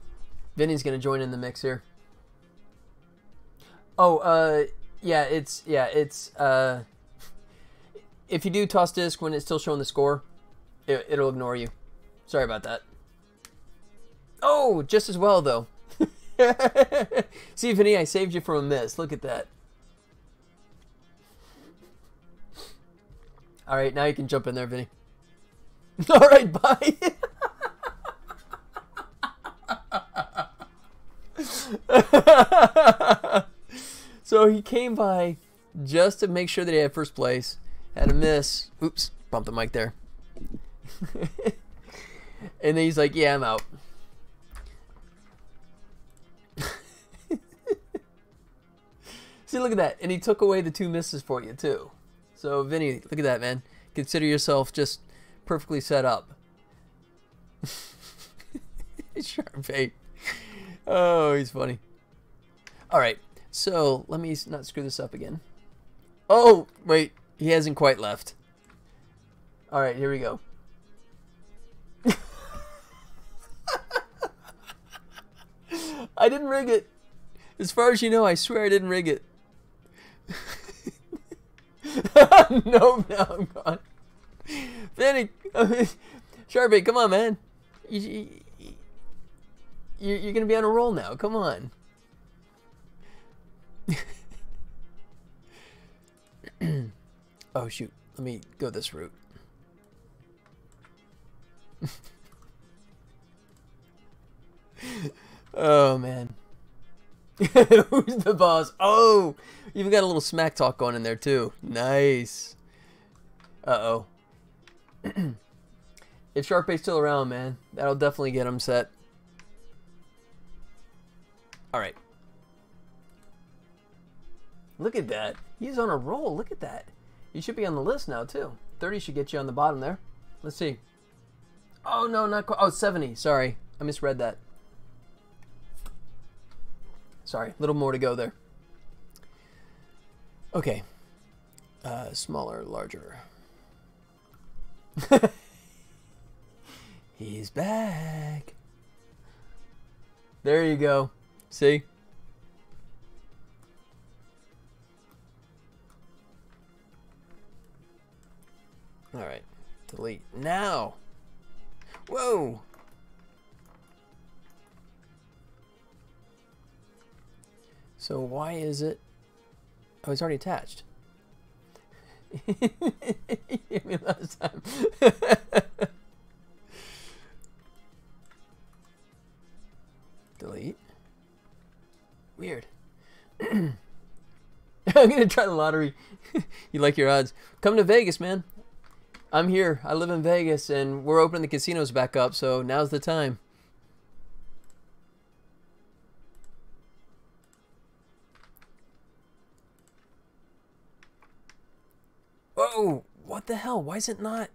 Vinny's going to join in the mix here. Oh, yeah, it's, if you do toss disc when it's still showing the score, it'll ignore you. Sorry about that. Oh, just as well, though. See, Vinny, I saved you from a miss. Look at that. All right, now you can jump in there, Vinny. All right, bye. So he came by just to make sure that he had first place. Had a miss. Oops, bumped the mic there. And then he's like, yeah, I'm out. See, look at that. And he took away the 2 misses for you, too. So, Vinny, look at that, man. Consider yourself just perfectly set up. Sharpay. Oh, he's funny. All right. So, let me not screw this up again. Oh, wait. He hasn't quite left. All right, here we go. I didn't rig it. As far as you know, I swear I didn't rig it. No, now I'm gone. Vinny, Sharpay, come on, man. You're going to be on a roll now. Come on. Oh, shoot. Let me go this route. Oh, man. Who's the boss? Oh, you've got a little smack talk going in there, too. Nice. Uh-oh. If Sharpay's still around, man, that'll definitely get him set. All right. Look at that. He's on a roll. Look at that. You should be on the list now, too. 30 should get you on the bottom there. Let's see. Oh, no, not quite. Oh, 70. Sorry. I misread that. Sorry. A little more to go there. Okay. Smaller, larger. He's back. There you go. See? All right. Delete. Now. Whoa. So why is it? Oh, it's already attached. You hit me last time. Delete. Weird. I'm gonna try the lottery. You like your odds? Come to Vegas, man. I'm here. I live in Vegas, and we're opening the casinos back up, so now's the time. Whoa! What the hell? Why is it not?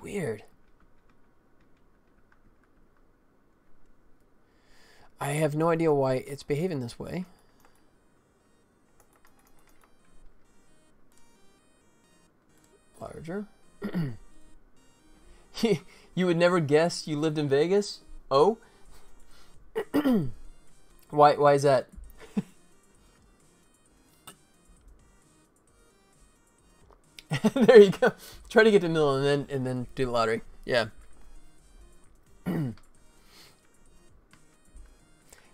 Weird. I have no idea why it's behaving this way. Larger. You would never guess you lived in Vegas? Oh? Why is that? There you go. Try to get to the middle and then do the lottery. Yeah.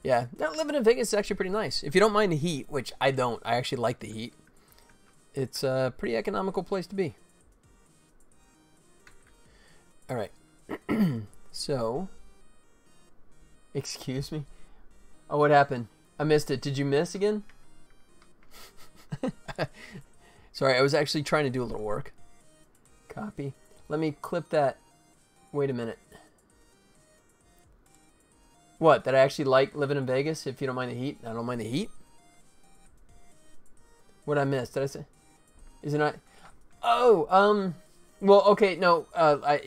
Yeah. Now living in Vegas is actually pretty nice. If you don't mind the heat, which I don't. I actually like the heat. It's a pretty economical place to be. All right. So, excuse me. Oh, what happened? I missed it. Did you miss again? Sorry, I was actually trying to do a little work. Copy. Let me clip that. Wait a minute. What? That I actually like living in Vegas if you don't mind the heat? I don't mind the heat? What I missed? Did I say? Is it not? Oh, well, okay, no,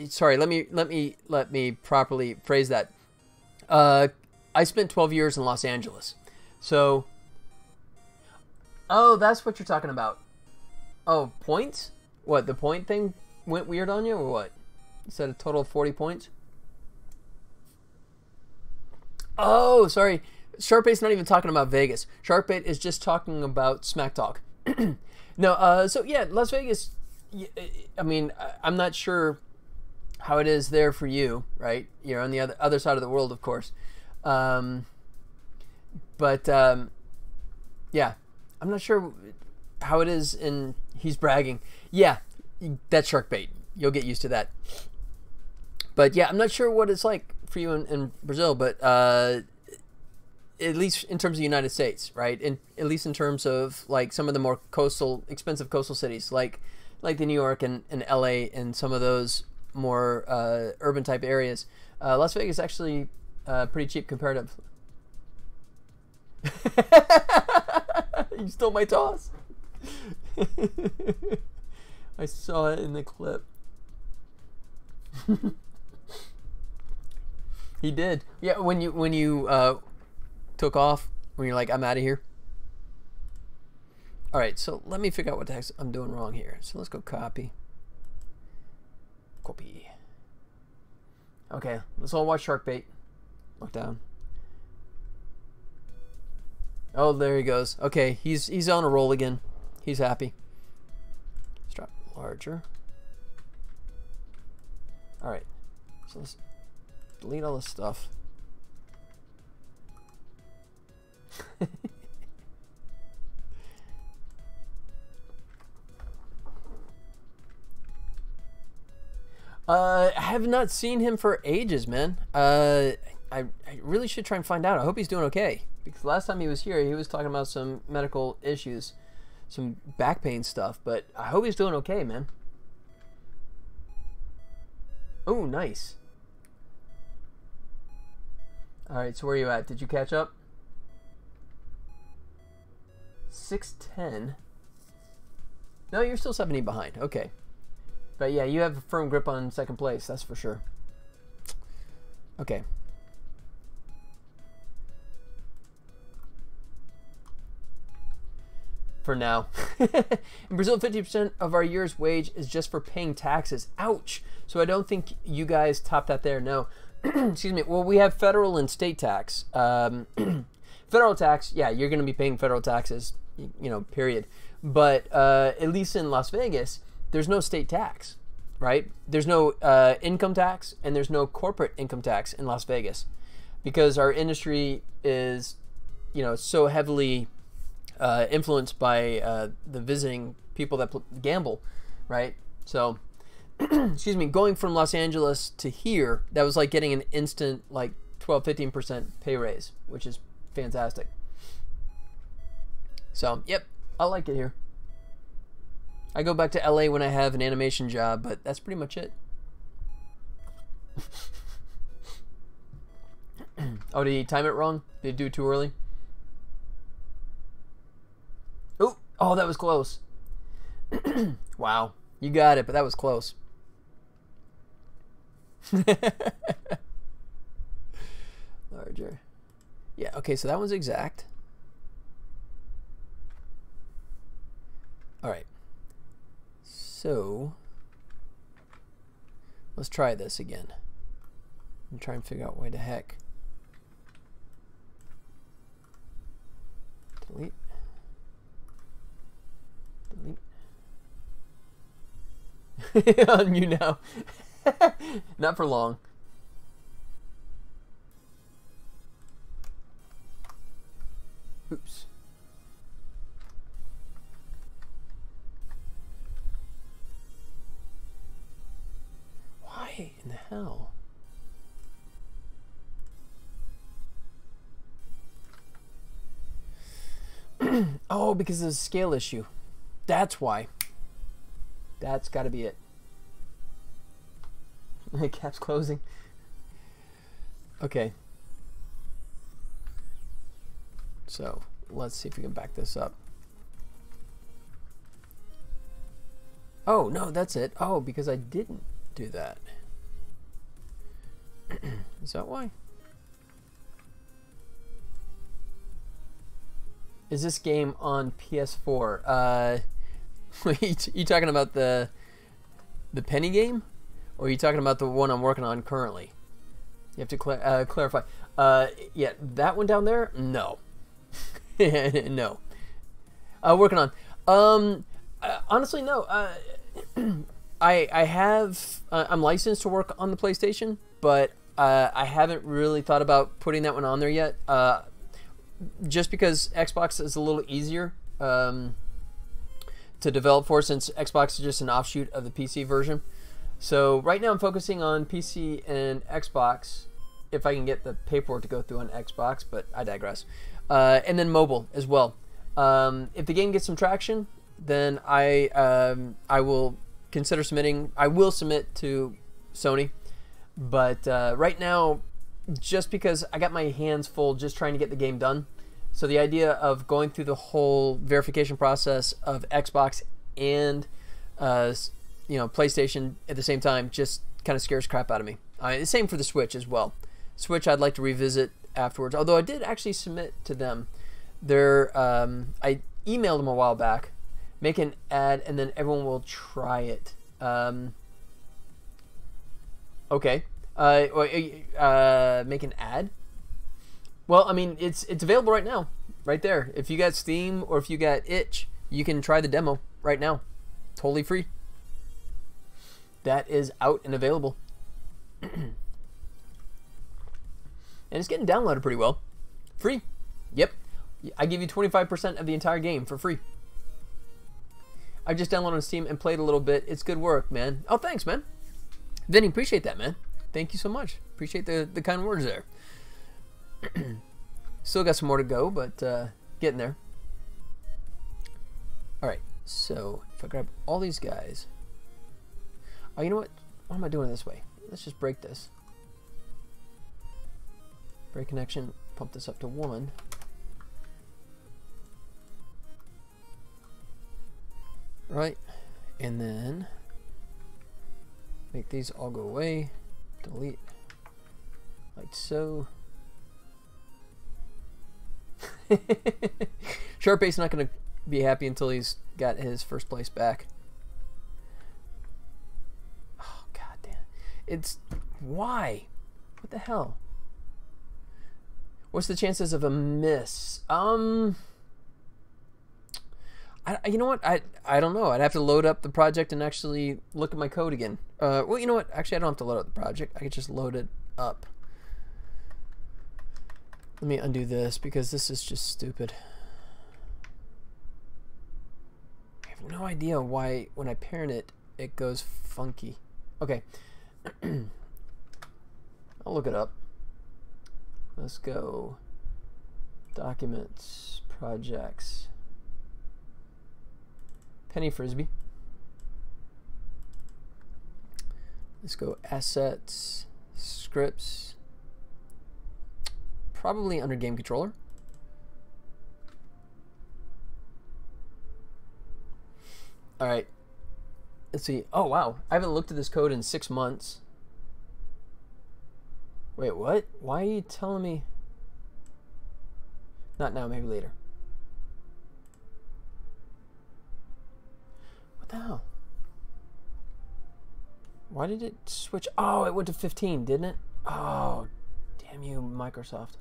sorry, let me properly phrase that. I spent 12 years in Los Angeles. So, oh, that's what you're talking about. Oh, points? What, the point thing went weird on you, or what? You said a total of 40 points? Oh, sorry. Sharpay's not even talking about Vegas. Sharpay is just talking about Smack Talk. No, so yeah, Las Vegas, I mean, I'm not sure how it is there for you, right? You're on the other side of the world, of course. Yeah, I'm not sure. how it is, and he's bragging. Yeah, that's shark bait. You'll get used to that. But yeah, I'm not sure what it's like for you in Brazil, but at least in terms of the United States, right? And at least in terms of like some of the more expensive coastal cities, like the New York and LA and some of those more urban type areas. Las Vegas is actually pretty cheap comparatively. You stole my toss. I saw it in the clip. He did. Yeah, when you took off, when you're like, I'm out of here. All right, so let me figure out what the heck I'm doing wrong here. So let's go copy. Copy. Okay, let's all watch shark bait. Look down. Oh, there he goes. Okay, he's on a roll again. He's happy. Let's drop larger. All right, so let's delete all this stuff. I have not seen him for ages, man. I really should try and find out. I hope he's doing okay, because last time he was here, he was talking about some medical issues, some back pain stuff, but I hope he's doing okay, man. Oh, nice. All right, so where are you at? Did you catch up? 610. No, you're still 70 behind. Okay. But yeah, you have a firm grip on second place, that's for sure. Okay. For now. In Brazil, 50% of our year's wage is just for paying taxes. Ouch! So I don't think you guys top that there, no. Excuse me. Well, we have federal and state tax. Federal tax, yeah, you're going to be paying federal taxes, you know, period. But at least in Las Vegas, there's no state tax, right? There's no income tax, and there's no corporate income tax in Las Vegas, because our industry is, you know, so heavily influenced by the visiting people that gamble, right? So, excuse me, going from Los Angeles to here, that was like getting an instant like 12-15% pay raise, which is fantastic. So, yep, I like it here. I go back to LA when I have an animation job, but that's pretty much it. Oh, did he time it wrong? Did he do it too early? Oh, that was close. Wow, you got it, but that was close. Larger. Yeah, okay, so that one's exact. All right. So, let's try this again. And try and figure out why the heck. Delete. Delete. On you now. Not for long. Oops. Why in the hell? Oh, because of the scale issue. That's why. That's got to be it. Cap's closing. Okay. So let's see if we can back this up. Oh, no, that's it. Oh, because I didn't do that. Is that why? Is this game on PS4? You talking about the penny game? Or are you talking about the one I'm working on currently? You have to clarify. Yeah, that one down there? No. No. Working on. Honestly, no. I have. I'm licensed to work on the PlayStation, but I haven't really thought about putting that one on there yet. Just because Xbox is a little easier. to develop for, since Xbox is just an offshoot of the PC version. So right now I'm focusing on PC and Xbox, if I can get the paperwork to go through on Xbox, but I digress. And then mobile as well. If the game gets some traction, then I will consider submitting. I will submit to Sony, but right now, just because I got my hands full just trying to get the game done, so the idea of going through the whole verification process of Xbox and PlayStation at the same time just kind of scares crap out of me. The same for the Switch as well. Switch I'd like to revisit afterwards, although I did actually submit to them. I emailed them a while back, make an ad, and then everyone will try it. Okay. Make an ad? Well, I mean, it's available right now, right there. If you got Steam or if you got Itch, you can try the demo right now, totally free. That is out and available. And it's getting downloaded pretty well. Free. Yep. I give you 25% of the entire game for free. I just downloaded on Steam and played a little bit. It's good work, man. Oh, thanks, man. Vinny, appreciate that, man. Thank you so much. Appreciate the kind words there. Still got some more to go, but getting there. Alright, so if I grab all these guys. Oh, you know what? Why am I doing it this way? Let's just break this. Break connection. Pump this up to 1. Right, and then make these all go away. Delete, like so. Sharpace's not going to be happy until he's got his first place back. Oh, god damn. It's... Why? What the hell? What's the chances of a miss? You know what? I don't know. I'd have to load up the project and actually look at my code again. Well, you know what? Actually, I don't have to load up the project. I could just load it up. Let me undo this because this is just stupid. I have no idea why when I parent it, it goes funky. Okay. I'll look it up. Let's go. Documents, projects. Penny Frisbee. Let's go assets, scripts. Probably under game controller. All right. Let's see. Oh, wow. I haven't looked at this code in 6 months. Wait, what? Why are you telling me? Not now, maybe later. What the hell? Why did it switch? Oh, it went to 15, didn't it? Oh, damn you, Microsoft.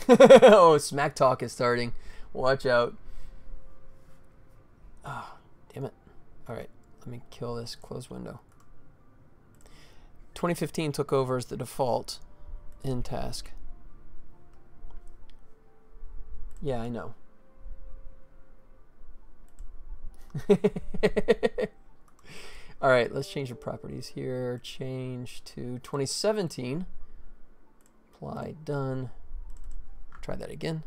Oh, Smack Talk is starting. Watch out. Oh, damn it. All right, let me kill this close window. 2015 took over as the default in task. Yeah, I know. All right, let's change the properties here. Change to 2017. Apply, done. Try that again.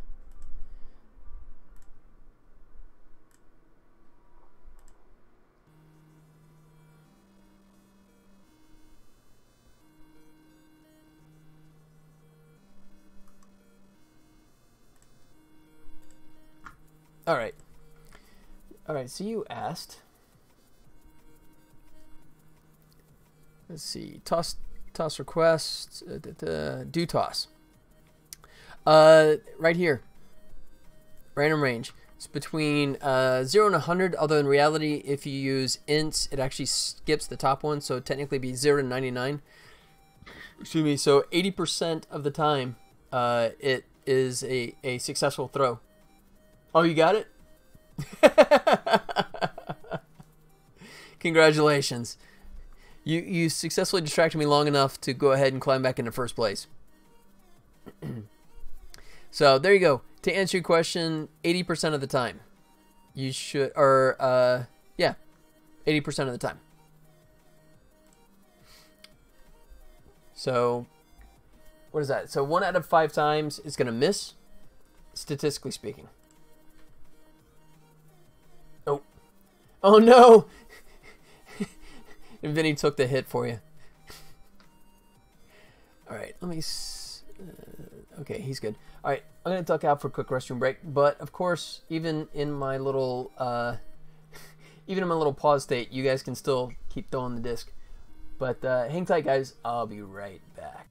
All right. All right, so you asked. Let's see. Toss request. Do toss. Right here. Random range. It's between 0 and 100, although in reality, if you use ints, it actually skips the top one, so technically it'd be 0 to 99. Excuse me. So 80% of the time, it is a successful throw. Oh, you got it? Congratulations. You successfully distracted me long enough to go ahead and climb back into first place. So there you go. To answer your question, 80% of the time. you should, or yeah, 80% of the time. So what is that? So 1 out of 5 times is going to miss, statistically speaking. Oh, oh no! And Vinny took the hit for you. All right, let me. Okay, he's good. All right, I'm gonna duck out for a quick restroom break. But of course, even in my little pause state, you guys can still keep throwing the disc. But hang tight, guys. I'll be right back.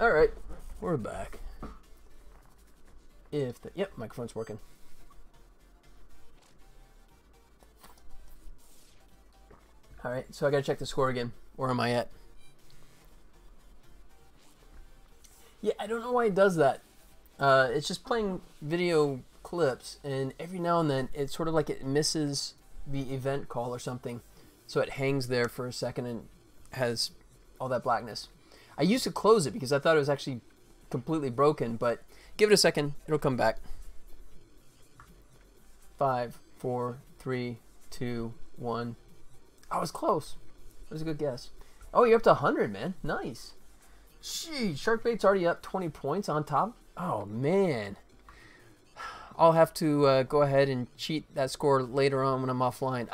All right, we're back. Yep, microphone's working. All right, so I gotta check the score again. Where am I at? Yeah, I don't know why it does that. It's just playing video clips, and every now and then it's sort of like it misses the event call or something, so it hangs there for a second and has all that blackness. I used to close it because I thought it was actually completely broken, but give it a second, it'll come back. 5, 4, 3, 2, 1. I was close. That was a good guess. Oh, you're up to 100, man. Nice. Gee, Sharkbait's already up 20 points on top. Oh, man. I'll have to go ahead and cheat that score later on when I'm offline.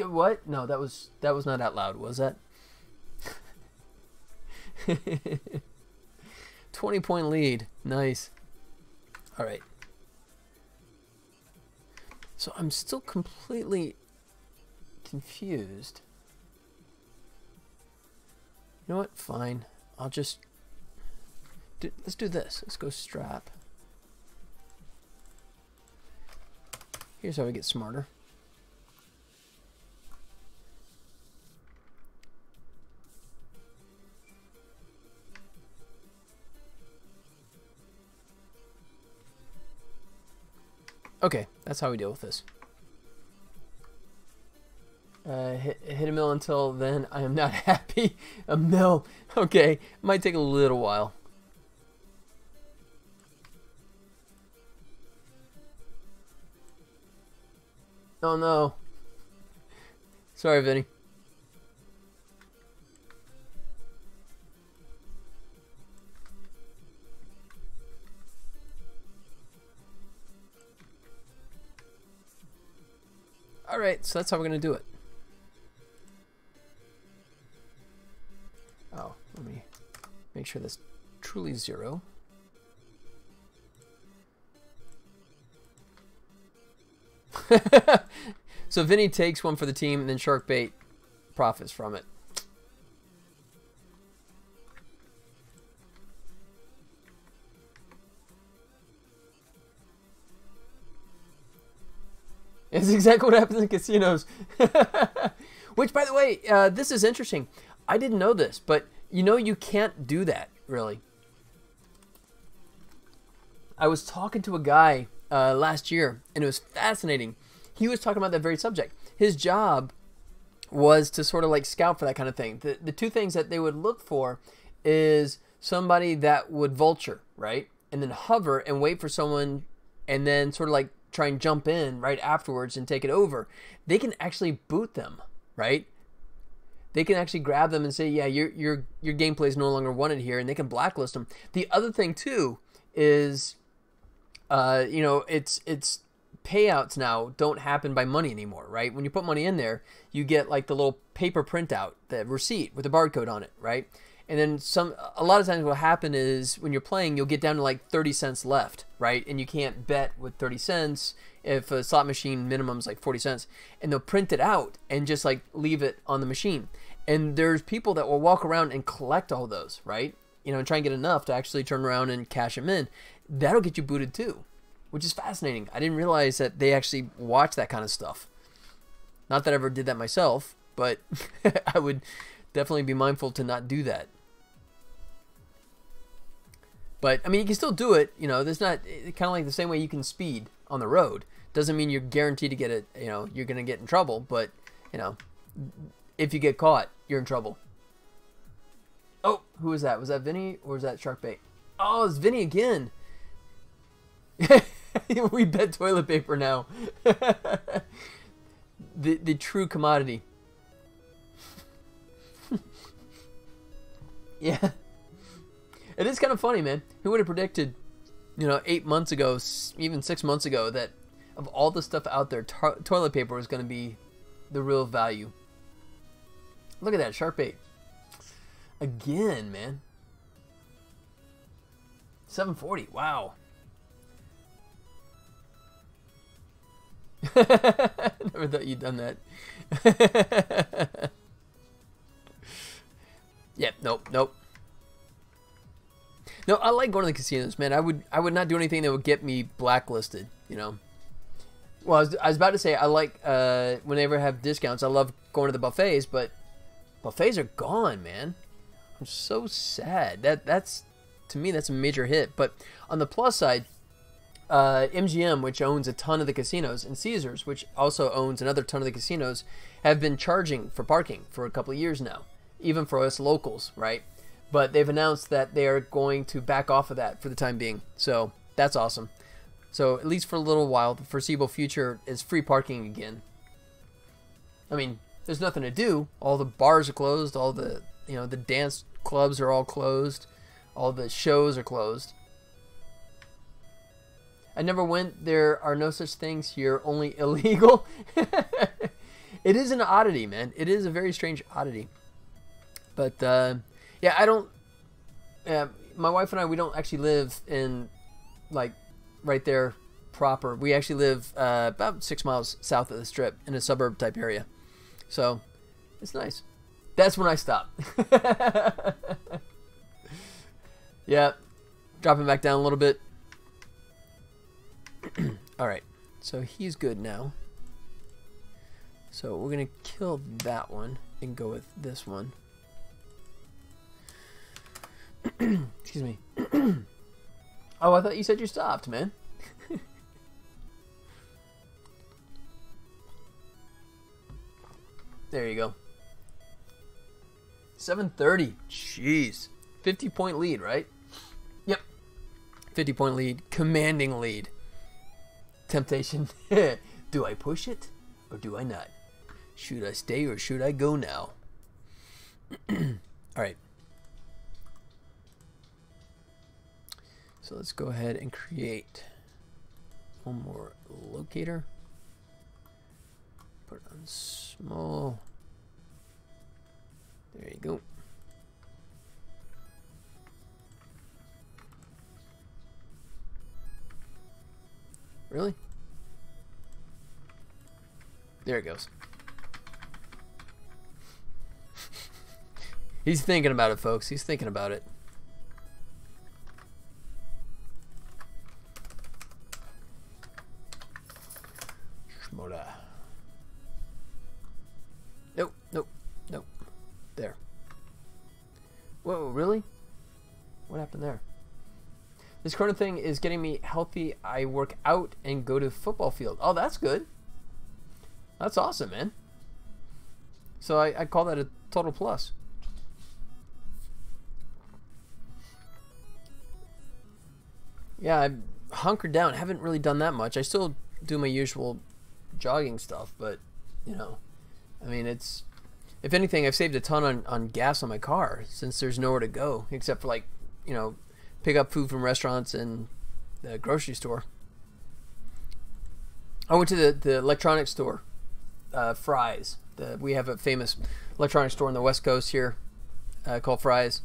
What? No, that was not out loud, was that? 20-point lead. Nice. All right. So I'm still completely confused. You know what? Fine. I'll just... let's do this. Let's go strap. Here's how we get smarter. Okay, that's how we deal with this. Hit a mill until then. I am not happy. A mill. Okay, might take a little while. Oh no. Sorry, Vinny. All right, so that's how we're gonna do it. Oh, let me make sure that's truly 0. So Vinny takes one for the team, and then Sharkbait profits from it. It's exactly what happens in casinos. Which, by the way, this is interesting. I didn't know this, but you know you can't do that, really. I was talking to a guy last year, and it was fascinating. He was talking about that very subject. His job was to sort of like scout for that kind of thing. The two things that they would look for is somebody that would vulture, right? And then hover and wait for someone, and then sort of like try and jump in right afterwards and take it over. They can actually boot them, right? They can actually grab them and say, yeah, your gameplay is no longer wanted here, and they can blacklist them. The other thing too is, you know, it's payouts now don't happen by money anymore, right? When you put money in there, you get like the little paper printout, the receipt with the barcode on it, right? And then a lot of times what will happen is when you're playing, you'll get down to like 30 cents left, right? And you can't bet with 30 cents if a slot machine minimum is like 40 cents. And they'll print it out and just like leave it on the machine. And there's people that will walk around and collect all those, right? You know, and try and get enough to actually turn around and cash them in. That'll get you booted too, which is fascinating. I didn't realize that they actually watch that kind of stuff. Not that I ever did that myself, but I would definitely be mindful to not do that. But, I mean, you can still do it, you know, there's not, kind of like the same way you can speed on the road. Doesn't mean you're guaranteed to get it, you know, you're going to get in trouble, but, you know, if you get caught, you're in trouble. Oh, who was that? Was that Vinny or was that Sharkbait? Oh, it's Vinny again. We bet toilet paper now. the true commodity. Yeah. It is kind of funny, man. Who would have predicted, you know, 8 months ago, even 6 months ago, that of all the stuff out there, toilet paper was going to be the real value. Look at that, Sharkbait. Again, man. 740, wow. Never thought you'd done that. Yep, nope. No, I like going to the casinos, man. I would not do anything that would get me blacklisted, you know. Well, I was about to say I like whenever I have discounts. I love going to the buffets, but buffets are gone, man. I'm so sad. That's to me that's a major hit. But on the plus side, MGM, which owns a ton of the casinos, and Caesars, which also owns another ton of the casinos, have been charging for parking for a couple of years now, even for us locals, right? But they've announced that they are going to back off of that for the time being. So that's awesome. So at least for a little while, the foreseeable future is free parking again. I mean, there's nothing to do. All the bars are closed. All the, you know, the dance clubs are all closed. All the shows are closed. I never went. There are no such things here, only illegal. It is an oddity, man. It is a very strange oddity. But, yeah, I don't, my wife and I, we don't actually live in, like, right there proper. We actually live about 6 miles south of the Strip in a suburb type area. So, it's nice. That's when I stop. Yeah, dropping back down a little bit. Alright, so he's good now. So we're going to kill that one and go with this one. Excuse me. Oh, I thought you said you stopped, man. There you go. 730. Jeez. 50-point lead, right? Yep. 50-point lead. Commanding lead. Temptation. Do I push it or do I not? Should I stay or should I go now? Alright. So let's go ahead and create one more locator. Put it on small. There you go. Really? There it goes. He's thinking about it, folks. He's thinking about it. Nope. There. Whoa, really? What happened there? This Corona thing is getting me healthy. I work out and go to football field. Oh, that's good. That's awesome, man. So I call that a total plus. Yeah, I'm hunkered down. Haven't really done that much. I still do my usual jogging stuff, but, you know, I mean, it's, if anything, I've saved a ton on gas on my car since there's nowhere to go except for, like, you know, pick up food from restaurants and the grocery store. I went to the electronics store, Fry's. We have a famous electronics store on the West Coast here called Fry's.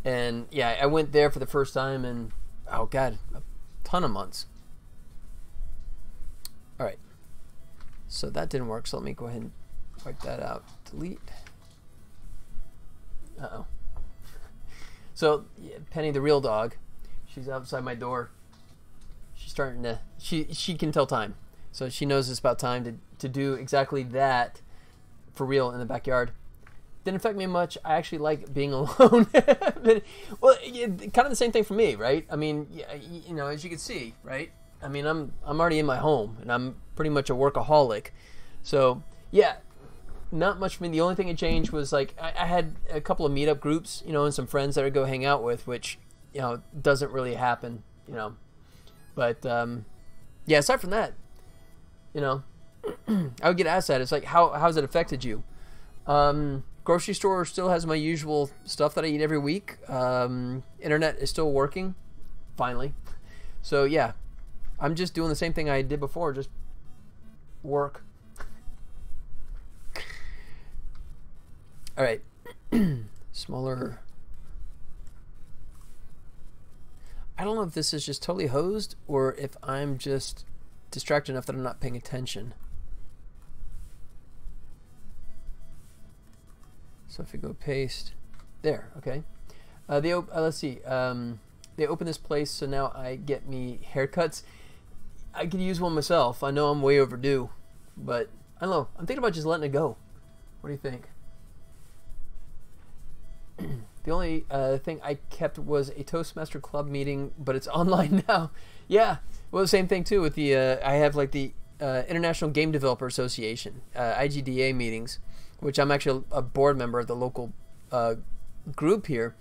And, yeah, I went there for the first time in, oh, God, a ton of months. All right. So that didn't work, so let me go ahead and wipe that out. Delete. Uh-oh. So, yeah, Penny, the real dog, she's outside my door. She's starting to, she can tell time. So she knows it's about time to do exactly that for real in the backyard. Didn't affect me much. I actually like being alone. But, well, kind of the same thing for me, right? I mean, you know, as you can see, right? I mean, I'm already in my home, and I'm pretty much a workaholic. So, yeah, not much for me. The only thing that changed was, like, I had a couple of meetup groups, you know, and some friends that I go hang out with, which, you know, doesn't really happen, you know. But, yeah, aside from that, you know, I would get asked that. It's like, how's it affected you? Grocery store still has my usual stuff that I eat every week. Internet is still working, finally. So, yeah, I'm just doing the same thing I did before, just work. All right, smaller. I don't know if this is just totally hosed or if I'm just distracted enough that I'm not paying attention. So if we go paste, there, okay. Let's see. They open this place, so now I get me haircuts. I could use one myself. I know I'm way overdue, but I don't know. I'm thinking about just letting it go. What do you think? The only thing I kept was a Toastmaster Club meeting, but it's online now. Yeah, well, the same thing too with the, I have like the International Game Developer Association, IGDA meetings, which I'm actually a board member of the local group here.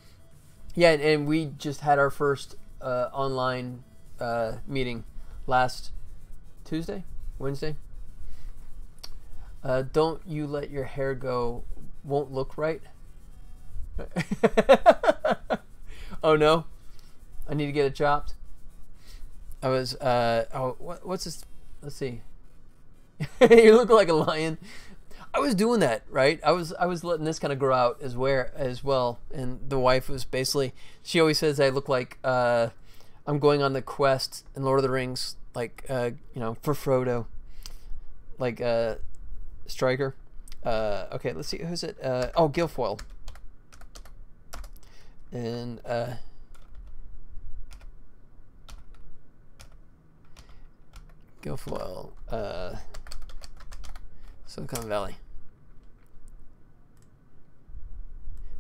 Yeah, and we just had our first online meeting last Tuesday, Wednesday. Don't you let your hair go, won't look right. Oh no, I need to get it chopped. I was what's this? Let's see. You look like a lion. I was doing that, right? I was letting this kind of grow out as well, and the wife was basically, she always says I look like I'm going on the quest in Lord of the Rings, like you know, for Frodo, like Striker. Okay, let's see, who's it? Oh, Guilfoyle. And Guilfoyle, Silicon Valley.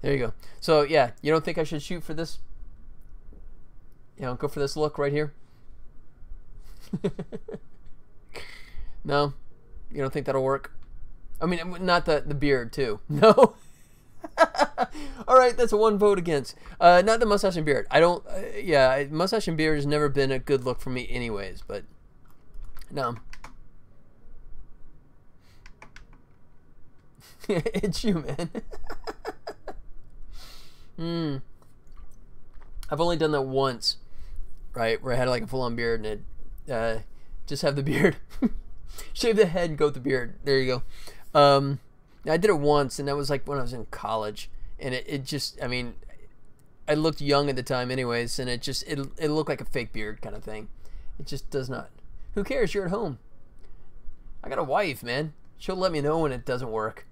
There you go. So yeah, you don't think I should shoot for this? You know, go for this look right here? No? You don't think that'll work? I mean, not the beard too. No? Alright, that's a one vote against. Not the mustache and beard. I don't, yeah, mustache and beard has never been a good look for me anyways, but no. It's you, man. I've only done that once, right, where I had like a full-on beard and it, just have the beard. Shave the head and go with the beard. There you go. I did it once, and that was like when I was in college, and it just, I mean, I looked young at the time anyways, and it looked like a fake beard kind of thing. It just does not. Who cares? You're at home. I got a wife, man. She'll let me know when it doesn't work.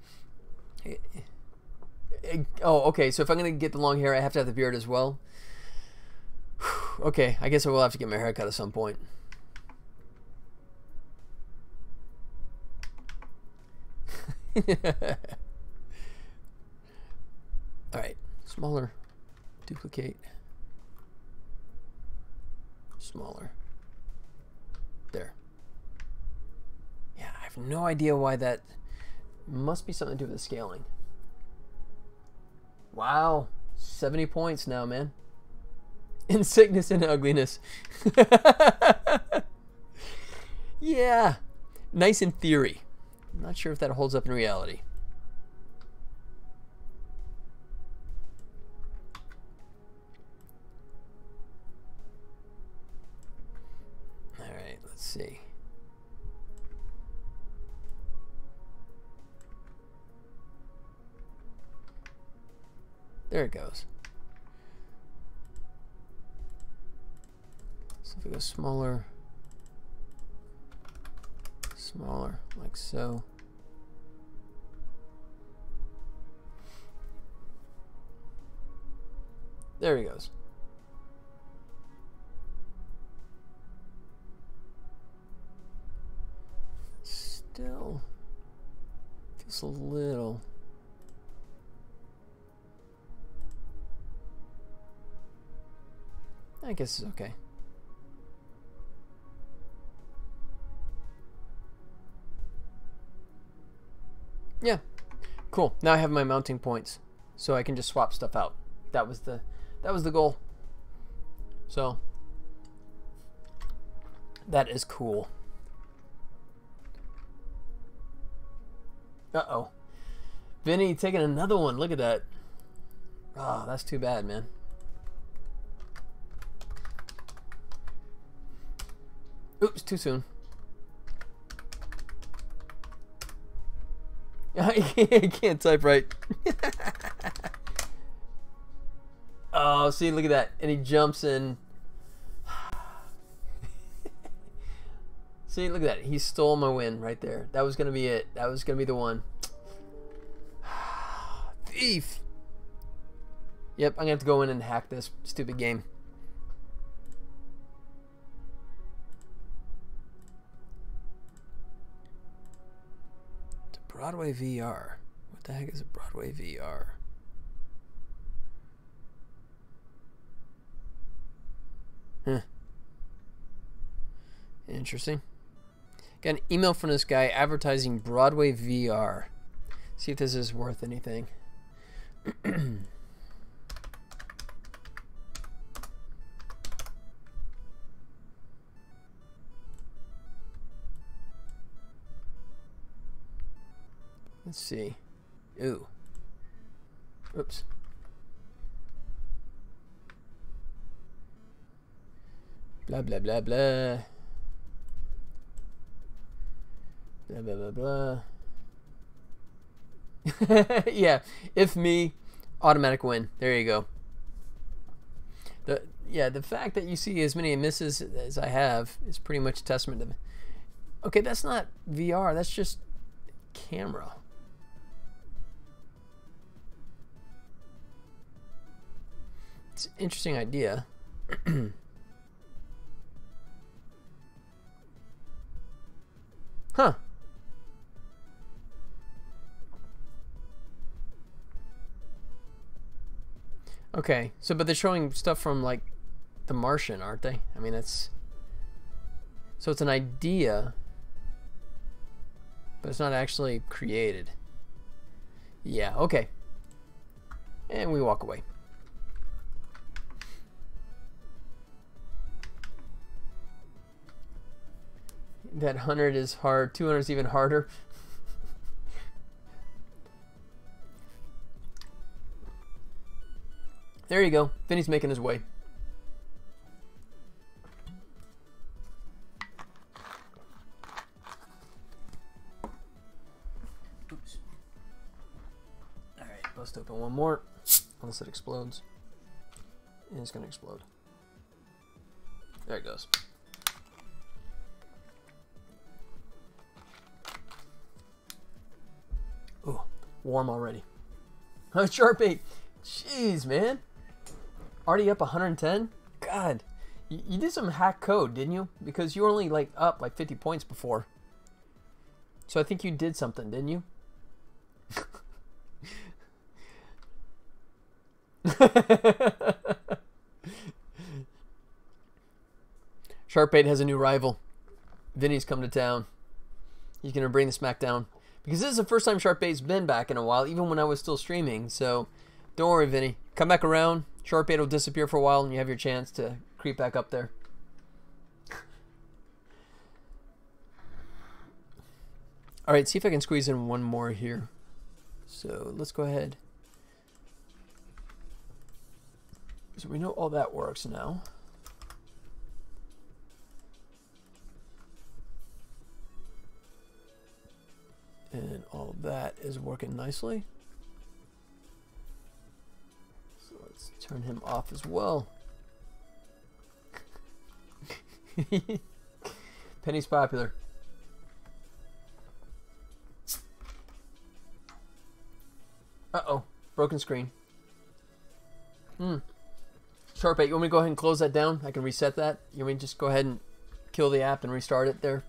Oh, okay, so if I'm going to get the long hair, I have to have the beard as well. Okay, I guess I will have to get my hair cut at some point. Alright, smaller, duplicate. smaller. There. Yeah, I have no idea why that must be something to do with the scaling. Wow, 70 points now, man. In sickness and ugliness. Yeah, nice in theory. I'm not sure if that holds up in reality. All right, let's see. There it goes. So if we go smaller, smaller, like so. There he goes. Still feels a little. I guess it's okay. Yeah, cool. Now I have my mounting points, so I can just swap stuff out. That was the goal. So that is cool. Uh-oh. Vinny taking another one. Look at that. Oh, that's too bad, man. Oops, too soon. I can't type right. Oh, see, look at that. And he jumps in. See, look at that. He stole my win right there. That was going to be it. That was going to be the one. Thief. Yep, I'm going to have to go in and hack this stupid game. It's a Broadway VR. What the heck is a Broadway VR? Huh. Interesting. Got an email from this guy advertising Broadway VR. See if this is worth anything. Let's see. Ooh. Oops. Blah, blah, blah, blah. Blah, blah, blah, blah. Yeah, if me, automatic win. There you go. The fact that you see as many misses as I have is pretty much a testament to me. Okay, that's not VR, that's just camera. It's an interesting idea. Huh. Okay, so but they're showing stuff from like The Martian, aren't they? I mean, that's so it's an idea, but it's not actually created. Yeah, okay. And we walk away. That 100 is hard. 200 is even harder. There you go. Vinny's making his way. Oops. Alright, bust open one more. Unless it explodes. And it's going to explode. There it goes. Ooh, warm already. Oh, Sharpie. Jeez, man. Already up 110? God. You did some hack code, didn't you? Because you were only like up like 50 points before. So I think you did something, didn't you? Sharkbait has a new rival. Vinny's come to town. He's going to bring the smack down. Because this is the first time Sharkbait's been back in a while, even when I was still streaming. So, don't worry, Vinny. Come back around. Sharkbait will disappear for a while, and you have your chance to creep back up there. Alright, see if I can squeeze in one more here. So, let's go ahead. So we know all that works now. And all that is working nicely. So let's turn him off as well. Penny's popular. Uh-oh. Broken screen. Sharkbait, you want me to go ahead and close that down? I can reset that. You want me to just go ahead and kill the app and restart it there?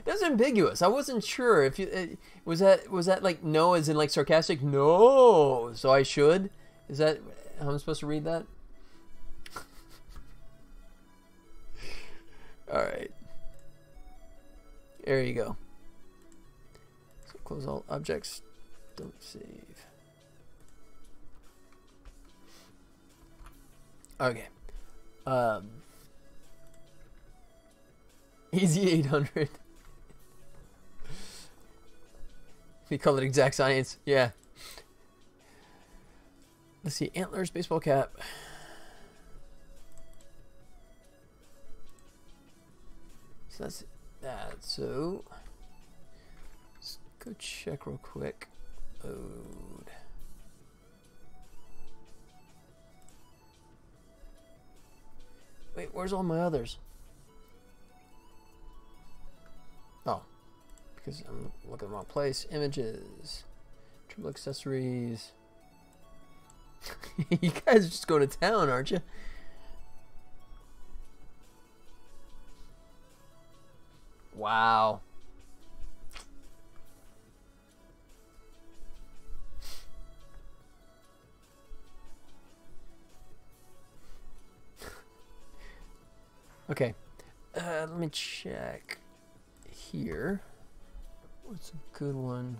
That's ambiguous. I wasn't sure if you was that like no as in like sarcastic no, so I should. Is that how I'm supposed to read that? All right, there you go. So close all objects. Don't save. Okay. Easy 800. We call it exact science. Yeah. Let's see. Antlers, baseball cap. So that's that. So let's go check real quick. Load. Wait, where's all my others? Oh, because I'm looking in the wrong place. Images, Tribble accessories. You guys are just going to town, aren't you? Wow. Okay, let me check here. What's a good one?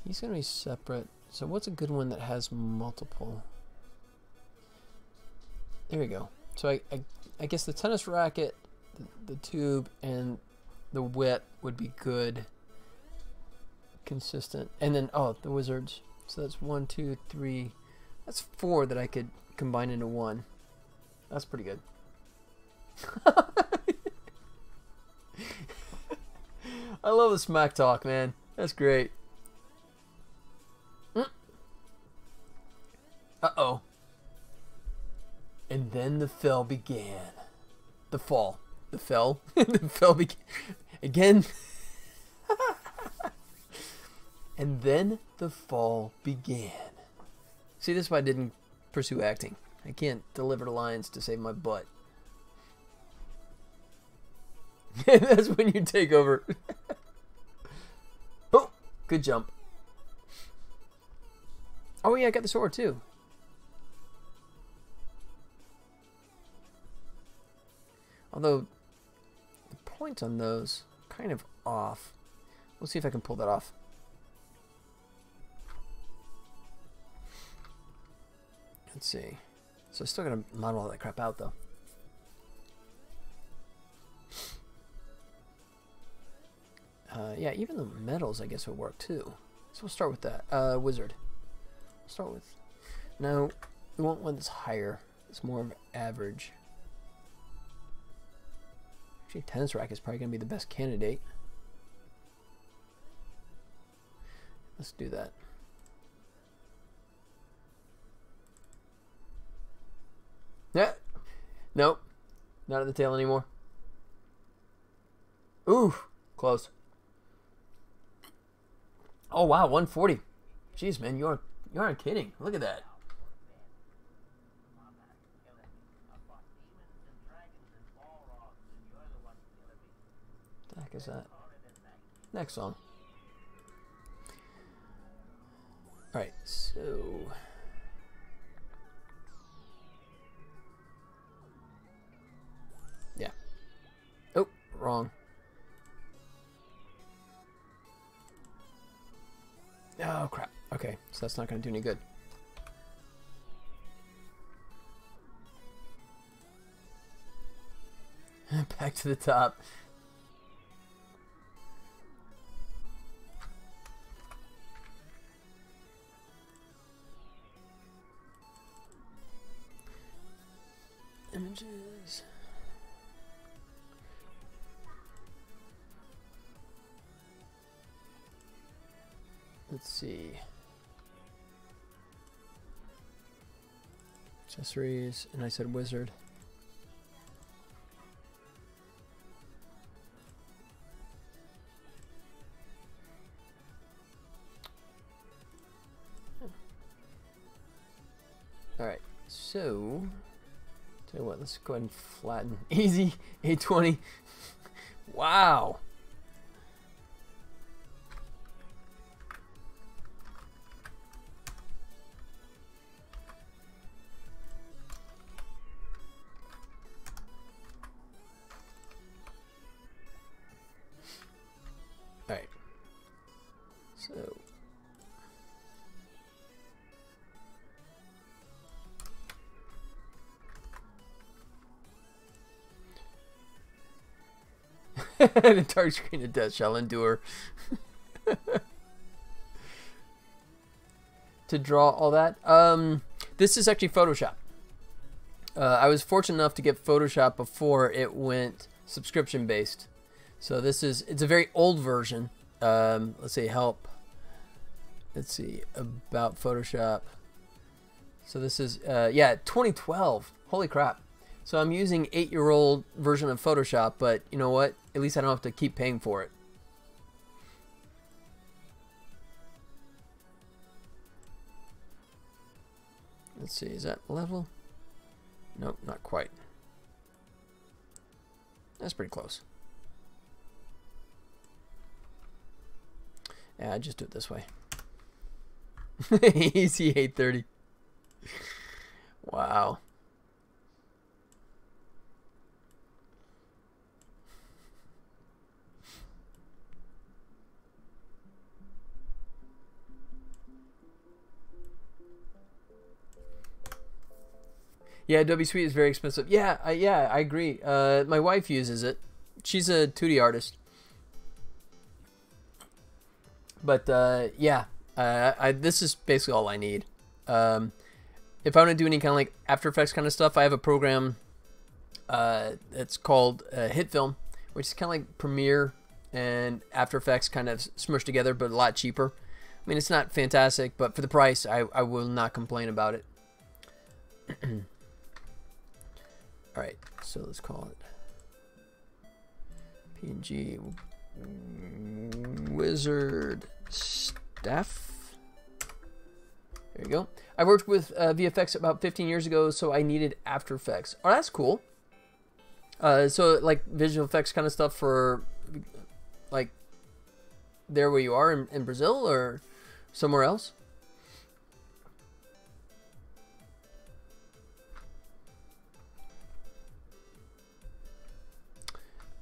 He's gonna be separate. So what's a good one that has multiple? There we go. So I guess the tennis racket, the tube, and the wet would be good. Consistent. And then, oh, the wizards. So that's 1, 2, 3. That's 4 that I could combine into one. That's pretty good. I love the smack talk, man. That's great. Uh-oh. And then the fell began. The fall. The fell. The fell began. Again. And then the fall began. See, this is why I didn't pursue acting. I can't deliver the lines to save my butt. That's when you take over. Boom! Good jump. Oh yeah, I got the sword too. Although the points on those are kind of off. We'll see if I can pull that off. Let's see. So I still gotta model all that crap out though. Yeah, even the metals I guess would work too. So we'll start with that. Wizard. We'll start with. Now we want one that's higher. It's more of average. Actually, tennis racket is probably gonna be the best candidate. Let's do that. Yeah. Nope. Not at the tail anymore. Ooh. Close. Oh wow, 140. Jeez, man, you aren't kidding. Look at that. What the heck is that? Next song. So yeah. Oh, wrong. Oh crap. Okay, so that's not going to do any good. Back to the top. Images. Let's see. Accessories, and I said wizard. Alright, so tell you what, let's go ahead and flatten. Easy, 820. Wow. Alright. So the dark screen of death shall endure. To draw all that. This is actually Photoshop. I was fortunate enough to get Photoshop before it went subscription based. So it's a very old version. Let's see, help. Let's see, about Photoshop. So this is, yeah, 2012. Holy crap. So I'm using 8-year-old version of Photoshop, but you know what? At least I don't have to keep paying for it. Let's see, is that level? Nope, not quite. That's pretty close. Yeah, I just do it this way. Easy 830. Wow. Yeah, Adobe Suite is very expensive. Yeah, I agree. My wife uses it. She's a 2D artist. But yeah, this is basically all I need. If I want to do any kind of like After Effects kind of stuff, I have a program. It's called HitFilm, which is kind of like Premiere and After Effects kind of smushed together, but a lot cheaper. I mean, it's not fantastic, but for the price, I will not complain about it. All right, so let's call it PNG Wizard Staff. There you go. I worked with VFX about 15 years ago, so I needed After Effects. Oh, that's cool. So like visual effects kind of stuff for like there where you are in Brazil or somewhere else?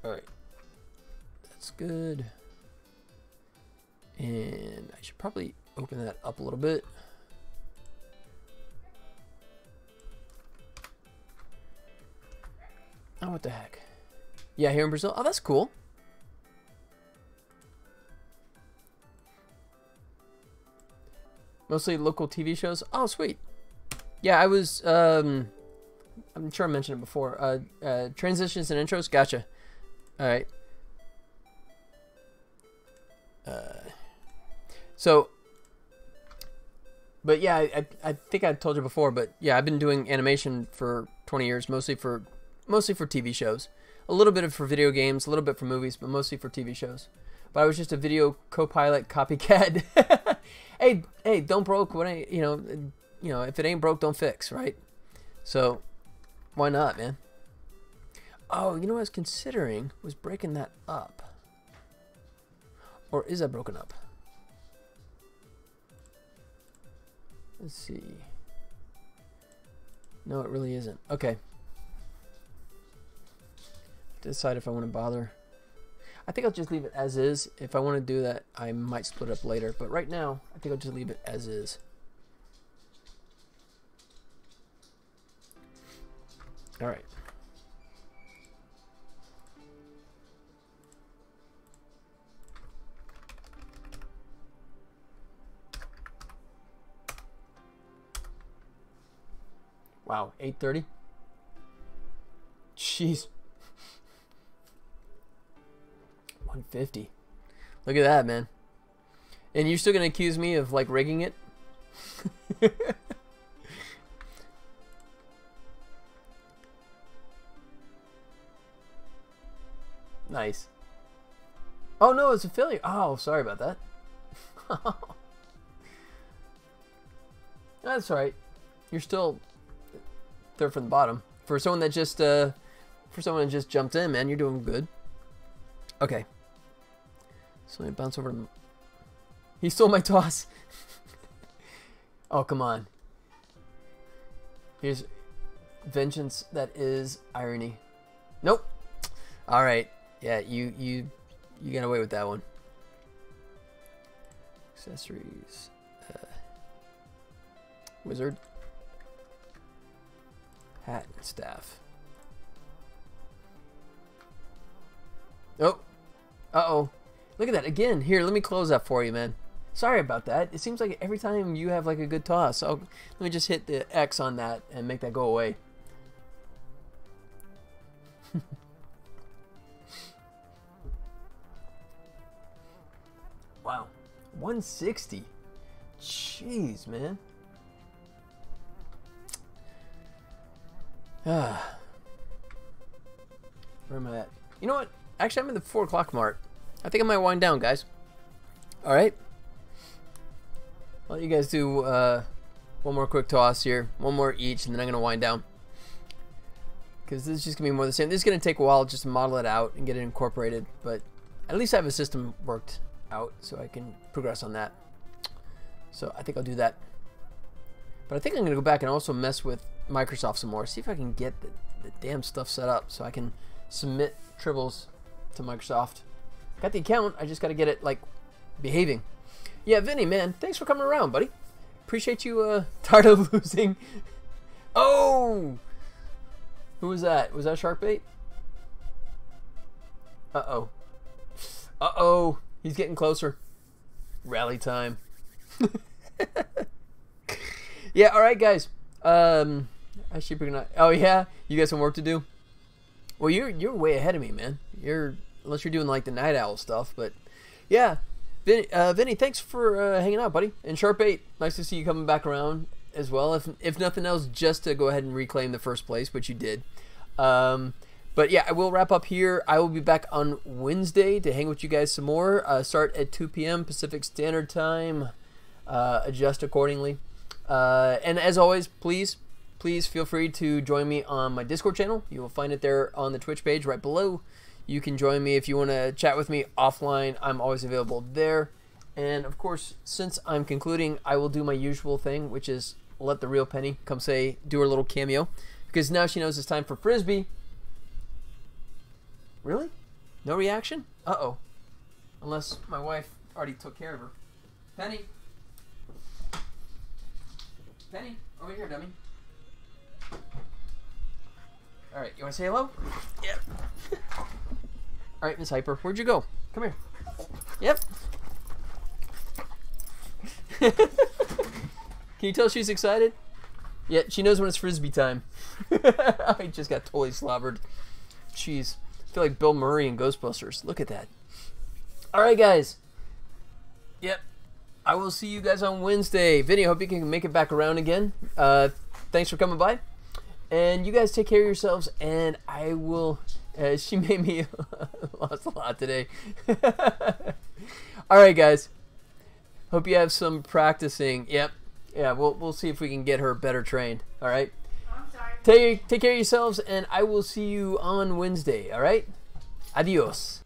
All right, that's good. And I should probably open that up a little bit. Oh, what the heck? Yeah, here in Brazil. Oh, that's cool. Mostly local TV shows. Oh, sweet. Yeah, I was, I'm sure I mentioned it before. Transitions and intros. Gotcha. All right. So, but yeah, I think I told you before, but yeah, I've been doing animation for 20 years, mostly for TV shows. A little bit for video games, a little bit for movies, but mostly for TV shows. But I was just a video co-pilot copycat. Hey, don't broke what ain't, you know, if it ain't broke, don't fix, right? So, why not, man? Oh, you know what I was considering was breaking that up. Or is that broken up? Let's see. No, it really isn't. Okay. Decide if I want to bother. I think I'll just leave it as is. If I want to do that, I might split it up later. But right now, I think I'll just leave it as is. All right. Wow, 8:30. Jeez. 150. Look at that, man. And you're still gonna accuse me of like rigging it? Nice. Oh no, it's a failure. Oh, sorry about that. That's all right. You're still third from the bottom. For someone that just jumped in, man, you're doing good. Okay. So let me bounce over to him. He stole my toss. Oh, come on. Here's vengeance that is irony. Nope. All right. Yeah, you got away with that one. Accessories. Wizard. Hat and staff. Oh. Uh-oh. Look at that. Again, here, let me close that for you, man. Sorry about that. It seems like every time you have like a good toss. So let me just hit the X on that and make that go away. Wow. 160. Jeez, man. Where am I at? You know what? Actually, I'm in the 4 o'clock mark. I think I might wind down, guys. All right. I'll let you guys do one more quick toss here. One more each, and then I'm going to wind down. Because this is just going to be more of the same. This is going to take a while just to model it out and get it incorporated. But at least I have a system worked out so I can progress on that. So I think I'll do that. But I think I'm going to go back and also mess with Microsoft some more. See if I can get the damn stuff set up so I can submit Tribbles to Microsoft. Got the account. I just got to get it, like, behaving. Yeah, Vinny, man, thanks for coming around, buddy. Appreciate you, tired of losing. Oh! Who was that? Was that Sharkbait? Uh-oh. Uh-oh. He's getting closer. Rally time. Yeah, all right, guys. I should be not. Oh yeah, you got some work to do. Well, you're way ahead of me, man. Unless you're doing like the night owl stuff, but yeah. Vinny, thanks for hanging out, buddy. And Sharp8, nice to see you coming back around as well. If nothing else, just to go ahead and reclaim the first place, which you did. But yeah, I will wrap up here. I will be back on Wednesday to hang with you guys some more. Start at 2 p.m. Pacific Standard Time. Adjust accordingly. And as always, please feel free to join me on my Discord channel. You will find it there on the Twitch page right below. You can join me if you want to chat with me offline. I'm always available there. And of course, since I'm concluding, I will do my usual thing, which is let the real Penny come do her little cameo. Because now she knows it's time for Frisbee. Really? No reaction? Uh-oh. Unless my wife already took care of her. Penny. Penny, over here, dummy. Alright, you want to say hello? Yep. Alright, Miss Hyper, where'd you go? Come here. Yep. Can you tell she's excited? Yeah, she knows when it's Frisbee time. I just got totally slobbered. Jeez. I feel like Bill Murray in Ghostbusters. Look at that. Alright, guys. Yep. I will see you guys on Wednesday. Vinny, hope you can make it back around again. Thanks for coming by. And you guys take care of yourselves. And I will... she made me lost a lot today. Alright, guys. Hope you have some practicing. Yep. Yeah, we'll see if we can get her better trained. Alright? I'm sorry. Take care of yourselves. And I will see you on Wednesday. Alright? Adios.